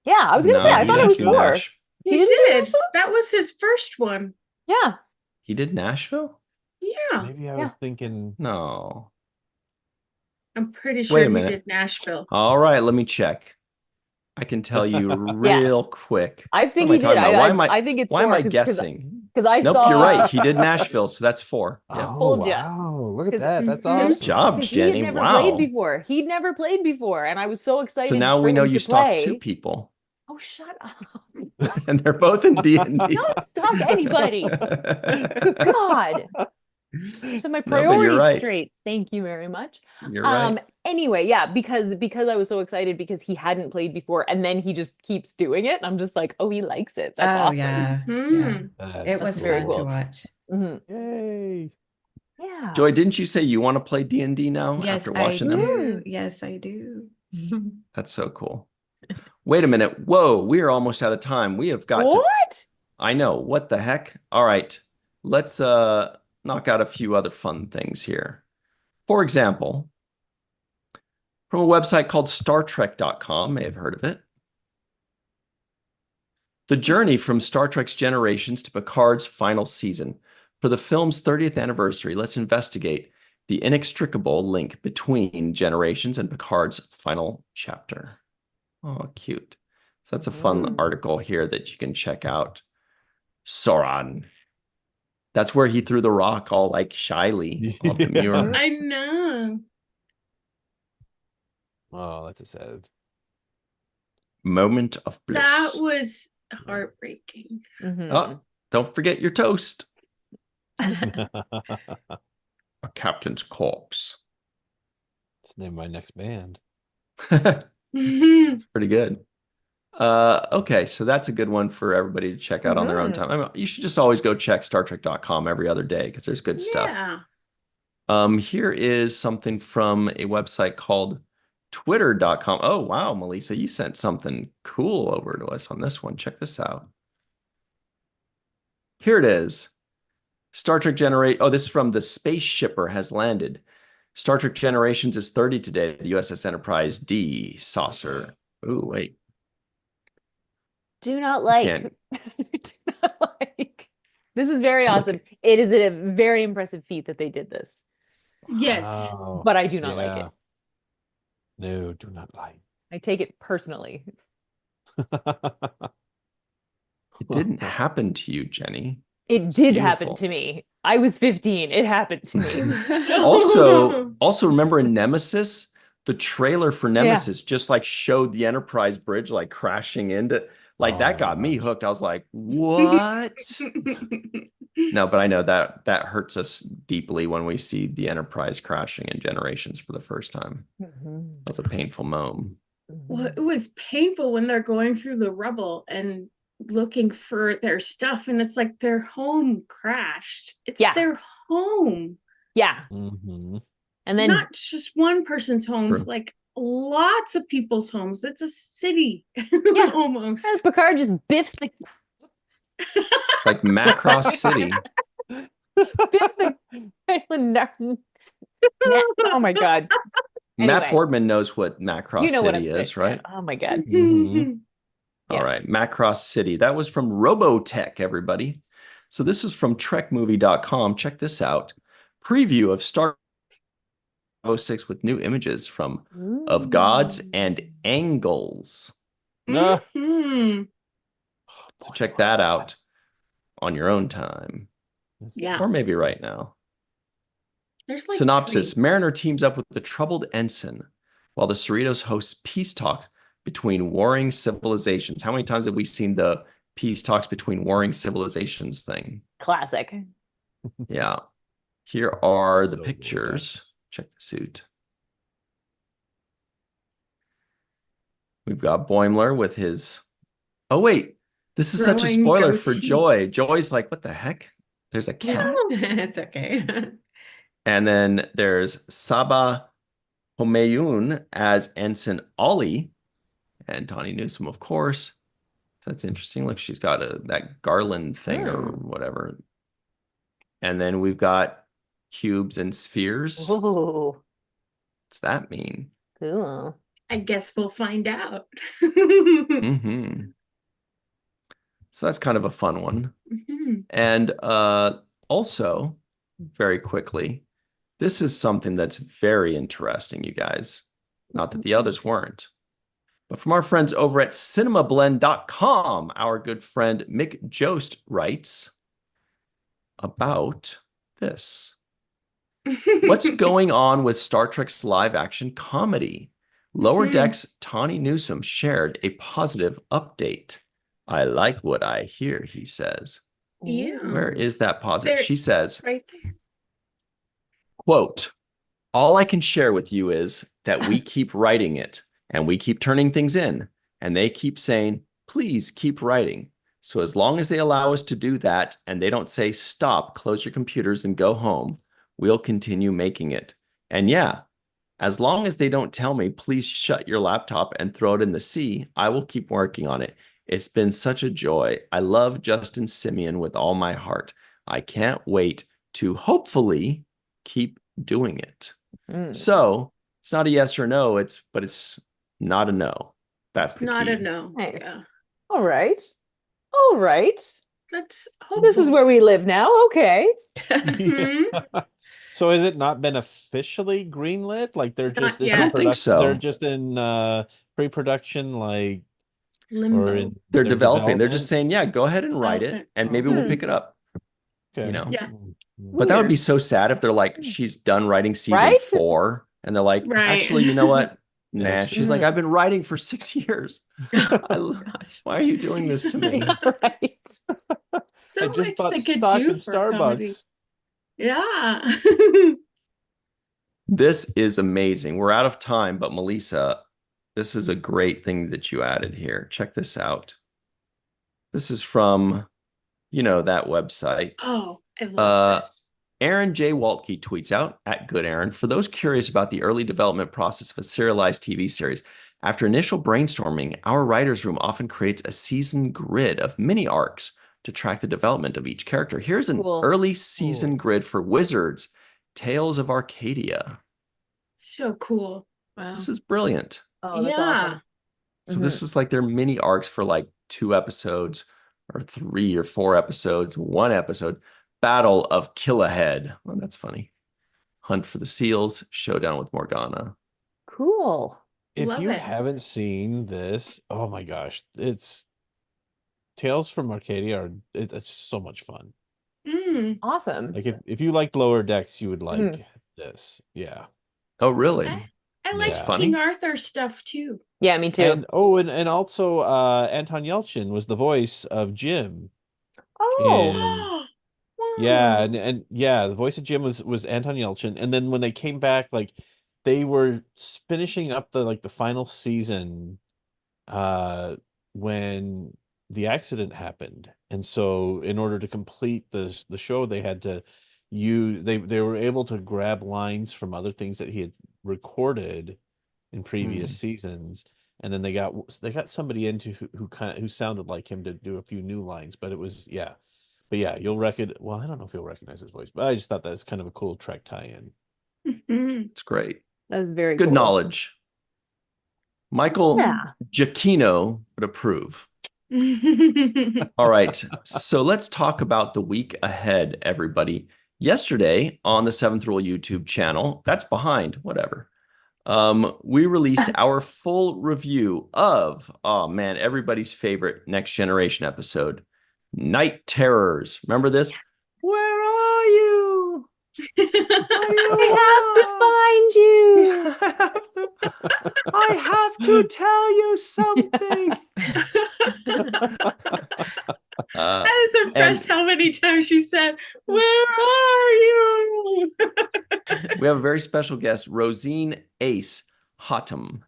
Yeah, I was gonna No, say I he thought it didn't was do 4. He He didn't do did. Nashville? That was his first one. Yeah. He did Nashville? Yeah. Maybe I Yeah. was thinking. No. I'm pretty Wait sure a he minute. did Nashville. All right, let me check. I can tell you real quick. I think What he am I did. talking about? Why am I think it's Why am 4 I guessing? because I Nope, saw you're right. He did Nashville, so that's 4. Yeah. Oh, Told ya. wow. Look at 'Cause- that. That's Mhm. awesome. Good job, because he had Jenny. never played Wow. before. He'd never played before, and I was so excited So now for we know him you to stalked play. 2 people. Oh, Oh, shut up. And they're both in D&D. Don't stalk anybody. God. So my No, but you're priorities right. straight. Thank you very much. You're right. Anyway, yeah, because I was so excited because he hadn't played before and then he just keeps doing it. I'm just like, oh, he likes it. That's Oh awesome. yeah, yeah. Mm. It was very fun to cool. watch. Mhm. Yay. Yeah. Joy, didn't you say you want to play D&D now Yes, after I watching them? do. Yes, I do. That's so cool. Wait a minute. Whoa, we are almost out of time. We have got to. What? I know. What the heck? All right. Let's knock out a few other fun things here. For example, from a website called StarTrek.com, may have heard of it. The journey from Star Trek's Generations to Picard's final season. For the film's 30th anniversary, let's investigate the inextricable link between Generations and Picard's final chapter. Oh, cute. So that's a fun article here that you can check out. Soran. That's where he threw the rock all like shyly on the muir. I know. Oh, that's a sad. Moment of bliss. That was heartbreaking. Oh, don't forget your toast. A captain's corpse. Let's name my next band. It's pretty good. Okay, so that's a good one for everybody to check out on their own time. I mean, you should just always go check StarTrek.com every other day because there's good stuff. Yeah. Here is something from a website called Twitter.com. Oh, wow, Melissa, you sent something cool over to us on this one. Check this out. Here it is. Star Trek Generate. Oh, this is from the Space Shipper has landed. Star Trek Generations is 30 today. The USS Enterprise D saucer. Oh, wait. Do not like. Can't. Do not like. This is very awesome. It is a very impressive feat that they did this. Yes. Wow. But I do not like it. No, do not like. I take it personally. It didn't happen to you, Jenny. It It's did happen beautiful. to me. I was 15. It happened to me. Also remember in Nemesis, the trailer for Nemesis just like showed the Enterprise bridge like crashing into like that got me hooked. I was like, what? No, but I know that hurts us deeply when we see the Enterprise crashing in Generations for the first time. That was a painful moment. Well, it was painful when they're going through the rubble and looking for their stuff, and it's like their home crashed. It's their home. Yeah. Mm-hmm. And then not just one person's homes, True. like lots of people's homes. It's a city. Yeah. Almost. as Picard just biffs the It's like Macross City. biffs the island. Oh my God. Matt Anyway. Boardman knows what Macross You know what City I'm is, saying. right? Oh my God. Mhm. All Yeah. right, Macross City. That was from Robotech, everybody. So this is from trekmovie.com. Check this out. Preview of Star 06 with new images from Of Gods and Angles. No. Mhm. So check that out on your own time. Yeah. Or maybe right now. There's like Synopsis. 3. Mariner teams up with the troubled ensign while the Cerritos host peace talks between warring civilizations. How many times have we seen the peace talks between warring civilizations thing? Classic. Yeah. Here are the So pictures. Check the suit. We've got Boimler with his... Oh, wait. This is such a Growing spoiler for goatee. Joy. Joy's like, what the heck? There's a cat. It's okay. And then there's Saba Homayun as Ensign Ollie. And Tawny Newsom, of course. So that's interesting. Look, she's got that garland thing or whatever. And then we've got cubes and spheres. Oh, What's that mean? cool. I guess we'll find out. Mm-hmm. So that's kind of a fun one. Mhm. And also, very quickly, this is something that's very interesting, you guys. Not that the others weren't. But from our friends over at cinemablend.com, our good friend Mick Jost writes about this. What's going on with Star Trek's live action comedy? Lower Decks Tawny Newsome shared a positive update. I like what I hear, he says. Yeah. Where is that positive? There- She says, Right there. quote, all I can share with you is that we keep writing it and we keep turning things in and they keep saying, please keep writing. So as long as they allow us to do that and they don't say, stop, close your computers and go home, we'll continue making it. And yeah, as long as they don't tell me, please shut your laptop and throw it in the sea, I will keep working on it. It's been such a joy. I love Justin Simeon with all my heart. I can't wait to hopefully keep doing it. So it's not a yes or no, but it's not a no. That's the Not key. a no. Nice. Yeah. All right. All right. Let's This is where we live now. Okay. So has it not been officially greenlit? Like they're just Not it's I in don't think so. They're just in pre-production, like limbo. or in They're their developing. They're just development? saying, yeah, go ahead and write it, Development. and maybe we'll pick it up. Okay. You know? Yeah. But that would be Weird. so sad if they're like, she's done writing season Right? 4, and they're like, Right. actually, you know what? Nah. Yeah, She's like, I've been writing for 6 years. Gosh. Why are you doing this to me? Right. So I just much bought they could stock do in for comedy. Starbucks. Yeah. This is amazing. We're out of time, but Melissa, this is a great thing that you added here. Check this out. This is from, that website. Oh, I love this. Aaron J. Waltke tweets out, at Good Aaron, for those curious about the early development process of a serialized TV series, after initial brainstorming, our writer's room often creates a season grid of mini arcs to track the development of each character. Here's an early season grid for Wizards, Tales of Arcadia. So cool. Wow. This is brilliant. Oh, that's awesome. So this is like their mini arcs for like 2 episodes or 3 or 4 episodes, 1 episode. Battle of Killahead. Well, that's funny. Hunt for the Seals, Showdown with Morgana. Cool. If Love you it. haven't seen this, oh my gosh, it's Tales from Arcadia it's so much fun. Awesome. Like if you liked Lower Decks, you would like this. Yeah. Oh, really? I like That's funny. King Arthur stuff too. Yeah, me too. And also Anton Yelchin was the voice of Jim. Oh. Yeah, and yeah, the voice of Jim was Anton Yelchin, and then when they came back, like they were finishing up the final season when the accident happened, and so in order to complete the show, they had to they were able to grab lines from other things that he had recorded in previous seasons, and then they got somebody into who sounded like him to do a few new lines, but it was But yeah, you'll recognize. Well, I don't know if you'll recognize his voice, but I just thought that was kind of a cool Trek tie-in. It's great. That was very good cool. knowledge. Michael Giacchino would approve. All right, so let's talk about the week ahead, everybody. Yesterday on the Seventh Rule YouTube channel, that's behind, whatever. We released our full review of, oh man, everybody's favorite Next Generation episode, Night Terrors. Remember this? Where are you? I have to find you. I have to tell you something. I was impressed how many times she said, "Where are you?" We have a very special guest, Rosine Ace Hottam,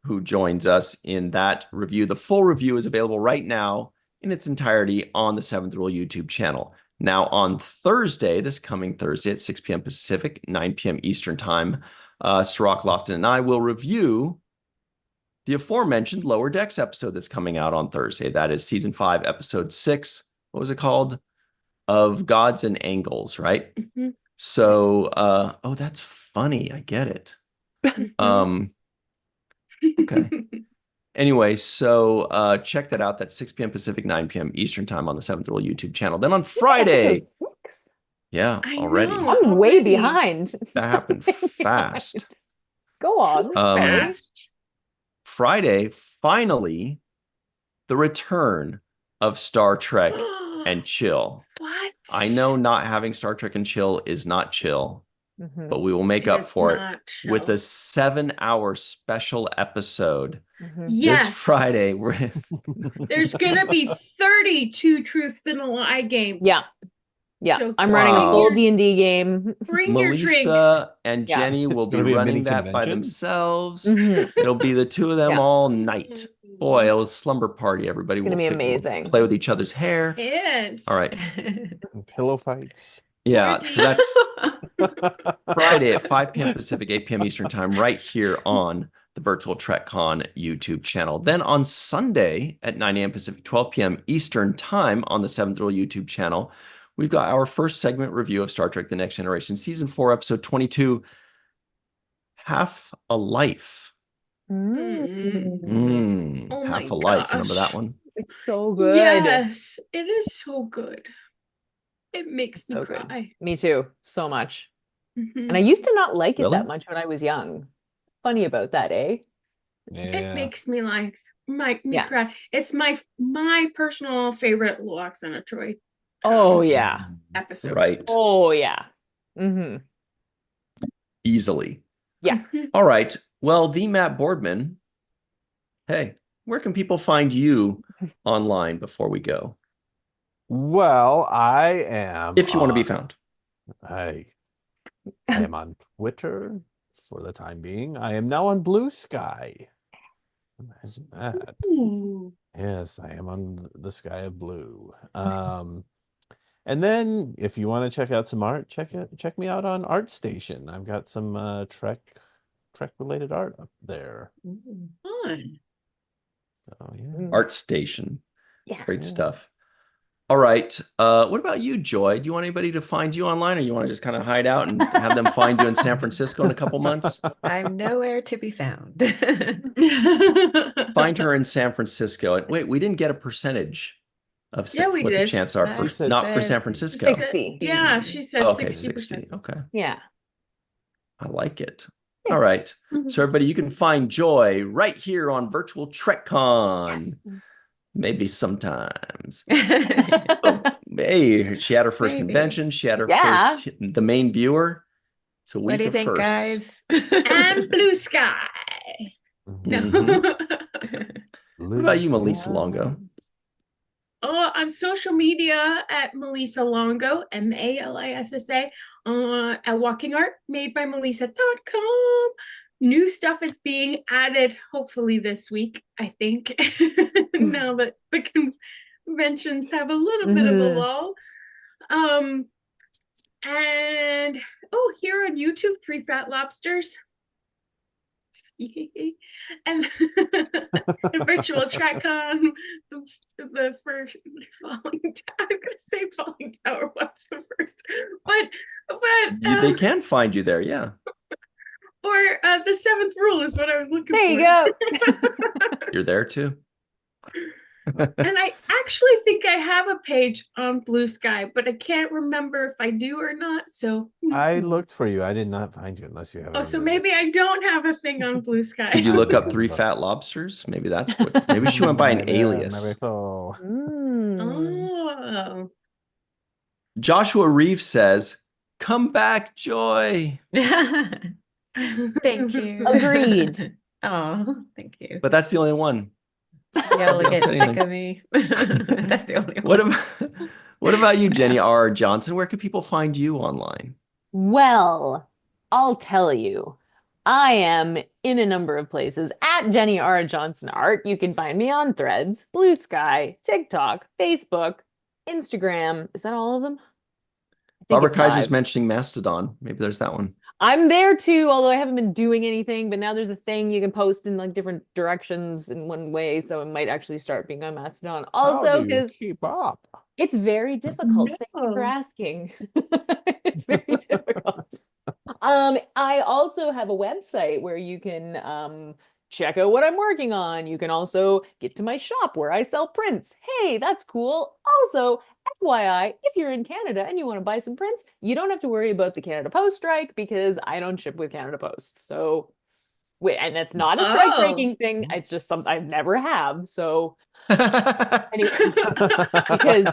who joins us in that review. The full review is available right now in its entirety on the Seventh Rule YouTube channel. Now, on Thursday, this coming Thursday at 6 p.m. Pacific, 9 p.m. Eastern Time, Sirach Lofton and I will review the aforementioned Lower Decks episode that's coming out on Thursday. That is Season 5, Episode 6. What was it called? Of Gods and Angles, right? So, oh, that's funny. I get it. Okay. Anyway, so check that out. That's 6 p.m. Pacific, 9 p.m. Eastern Time on the Seventh Rule YouTube channel. Then on Friday, yeah, already. I'm way behind. That happened fast. Go on. Fast. Friday, finally, the return of Star Trek and chill. What? I know not having Star Trek and chill is not chill, but we will make It up is for it not with show. a 7-hour special episode this Yes. Friday. There's gonna be 32 truths and a lie games. Yeah. So I'm running a Wow. full D&D game. bring your drinks. Melissa and Yeah. Jenny will It's be gonna be a running mini that by convention. themselves. Mhm. It'll be the two of them Yeah. all night. Boy, it'll slumber party. Everybody It's gonna will be amazing. play with each other's hair. Yes. All right. And pillow fights. Yeah, so that's Friday. Friday at 5 p.m. Pacific, 8 p.m. Eastern Time, right here on the Virtual TrekCon YouTube channel. Then on Sunday at 9 a.m. Pacific, 12 p.m. Eastern Time on the Seventh Rule YouTube channel, we've got our first segment review of Star Trek The Next Generation, Season 4, Episode 22, Half a Life. Mm. Oh Half my a Life. Remember gosh. that one? It's so good. Yes, it is so good. It makes me So good. cry. Me too. So much. Mhm. And I used to not like it Really? that much when I was young. Funny about that, eh? It Yeah. makes me like me Yeah. cry. It's my personal favorite Loaxana Troy Oh yeah. episode. Right. Oh yeah. Mm-hmm. Easily. Yeah. Mhm. All right. Well, the Matt Boardman. Hey, where can people find you online before we go? Well, I am. If you want to be found. I am on Twitter for the time being. I am now on Blue Sky. Imagine that. Ooh. Yes, I am on the sky of blue. And then if you want to check out some art, check me out on ArtStation. I've got some Trek related art up there. Fun. Oh yeah. Art Station. Yeah. Great Yeah. stuff. All right. What about you, Joy? Do you want anybody to find you online, or you want to just kind of hide out and have them find you in San Francisco in a couple months? I'm nowhere to be found. Find her in San Francisco. And wait, we didn't get a percentage of Yeah, we what the did. chances are for She said not for San says Francisco. 60. Yeah, she said Oh, okay, 60%. 60. Okay. Yeah. I like it. Thanks. All right. Mhm. So everybody, you can find Joy right here on Virtual TrekCon. Yes. Maybe sometimes. Oh, hey, she had her first Maybe. convention. She had her Yeah. first, the main viewer. It's a week What do you of think, firsts. guys? And Blue Sky. No. Mhm. What about you, Melissa Longo? Oh, on social media at Melissa Longo, Malissa, at Walking Art, made by Melissa.com. New stuff is being added, hopefully this week, I think. Now that the conventions have a little bit of a Mhm. lull. And here on YouTube, Three Fat Lobsters. And the Virtual TrekCon, the first Falling Tower. I was gonna say Falling Tower was the first, but They can find you there, yeah. or the Seventh Rule is what I was looking There for. you go. You're there too. And I actually think I have a page on Blue Sky, but I can't remember if I do or not. So I looked for you. I did not find you unless you have it. oh, so maybe I don't have a thing on Blue Sky. Did you look up Yeah, Three but- Fat Lobsters? Maybe that's what. Maybe she went by an Maybe, alias. maybe so. Mm. Oh. Joshua Reeves says, "Come back, Joy." Thank you. Agreed. Oh, thank you. But that's the only one. Y'all Nobody get else said sick anything. of me. That's the only What one. about what about you, Jenny R. Johnson? Where can people find you online? Well, I'll tell you. I am in a number of places at Jenny R. Johnson Art. You can find me on Threads, Blue Sky, TikTok, Facebook, Instagram. Is that all of them? I think Barbara it's Kaiser's 5. mentioning Mastodon. Maybe there's that one. I'm there too, although I haven't been doing anything, but now there's a thing you can post in like different directions in one way, so it might actually start being on Mastodon. How Also, do you because keep up? it's very difficult. Thank you for No. asking. It's very difficult. I also have a website where you can check out what I'm working on. You can also get to my shop where I sell prints. Hey, that's cool. Also, FYI, if you're in Canada and you want to buy some prints, you don't have to worry about the Canada Post strike because I don't ship with Canada Post. So, wait, and that's not a strike breaking thing. It's just something I never have. So, Anyway, because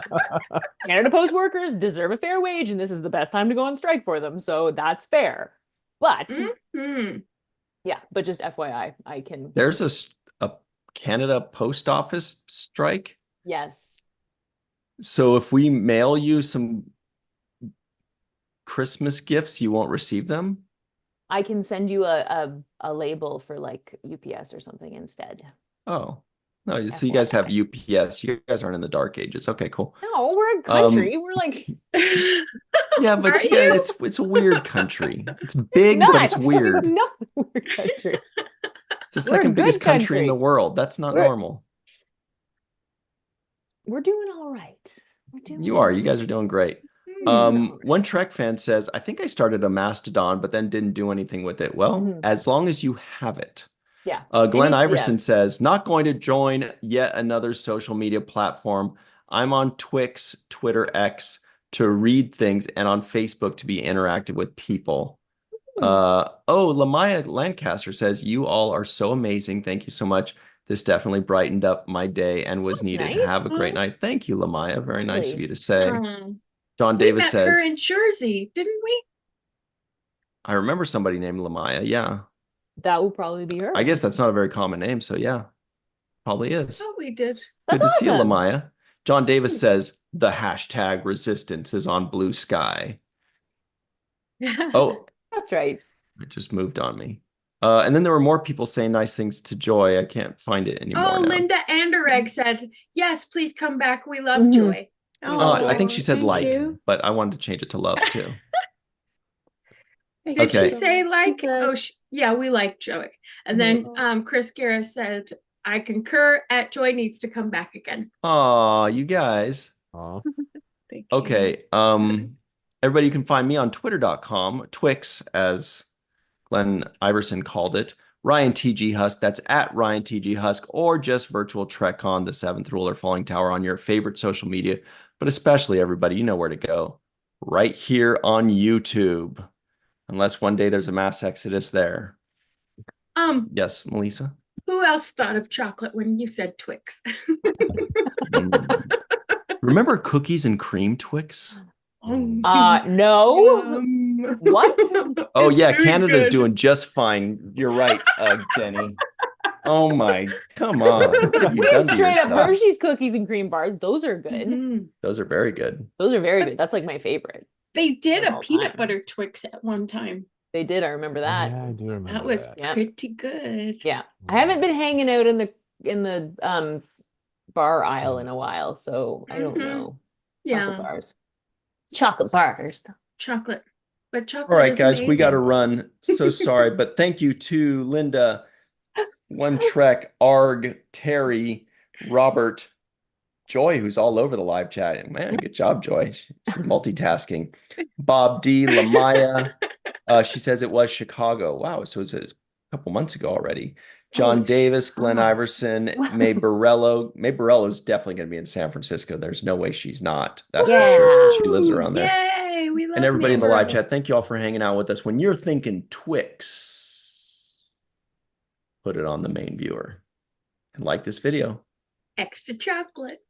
Canada Post workers deserve a fair wage, and this is the best time to go on strike for them. So that's fair. But Mhm. yeah, but just FYI, I can. There's a Canada Post Office strike. Yes. So if we mail you some Christmas gifts, you won't receive them? I can send you a label for like UPS or something instead. Oh. No, so you guys have UPS. You guys aren't in the dark ages. Okay, cool. No, we're a country. We're like Yeah, but Are you guys, you? it's a weird country. It's big, but it's weird. It's not a weird country. It's the We're a second biggest good country in the country. world. That's not We're- normal. We're doing all right. We're doing You all are. You right. guys are doing great. One Trek fan says, I think I started a Mastodon, but then didn't do anything with it. Well, as long as you have it. Yeah. Glenn Yeah. Iverson says, not going to join yet another social media platform. I'm on Twix, Twitter X to read things, and on Facebook to be interactive with people. Lamaya Lancaster says, you all are so amazing. Thank you so much. This definitely brightened up my day and was That's needed. nice. Have a great night. Thank you, Lamaya. Very nice of Lovely. you to say. Um, John we Davis met her says, in Jersey, didn't we? I remember somebody named Lamaya. Yeah. That will probably be her. I guess that's not a very common name. So yeah, probably is. Oh, we did. Good That's to see you, awesome. Lamaya. John Davis says, the hashtag resistance is on Blue Sky. Oh, That's right. it just moved on me. And then there were more people saying nice things to Joy. I can't find it anymore Oh, now. Linda Anderegg said, yes, please come back. We love Mhm. Joy. We Oh, love I Joy. think she said thank like, you. but I wanted to change it to love too. Thank Did you Okay. she so say much. like? She said- Oh, yeah, we like Joy. And then Chris Guerra said, I concur. At Joy needs to come back again. Aw, you guys. Aw. Thank you. Okay. Everybody, you can find me on twitter.com, Twix, as Glenn Iverson called it. Ryan TG Husk, that's at Ryan TG Husk, or just virtual TrekCon, the seventh ruler, Falling Tower on your favorite social media. But especially everybody, you know where to go. Right here on YouTube. Unless one day there's a mass exodus there. Yes, Melissa? Who else thought of chocolate when you said Twix? Remember cookies and cream Twix? No. What? Oh, It's yeah, very Canada's good. doing just fine. You're right, Jenny. Oh my, come on. What have you We done have to straight up yourselves? Hershey's cookies and cream bars. Those are good. Mhm. Those are very good. Those are very good. That's like my favorite. They did Of a all peanut time. butter Twix at one time. They did. I remember that. Yeah, I do remember That was Yeah. pretty good. Yeah. I haven't been hanging out in the bar aisle in a while, so I don't Mhm. know. Yeah, Chocolate bars. Chocolate bars. chocolate. But chocolate All right, is guys, we got to amazing. run. So sorry, but thank you to Linda, One Trek, Arg, Terry, Robert, Joy, who's all over the live chat. Man, good job, Joy. She's multitasking. Bob D, Lamaya. She says it was Chicago. Wow, so it's a couple months ago already. John Holy Davis, Glenn Chicago. Iverson, May Borello. May Borello is definitely going to be in San Francisco. There's no way she's not. That's for sure. She lives around there. Yay, we love And everybody in the live Mayburl. chat, thank you all for hanging out with us. When you're thinking Twix, put it on the main viewer and like this video. Extra chocolate.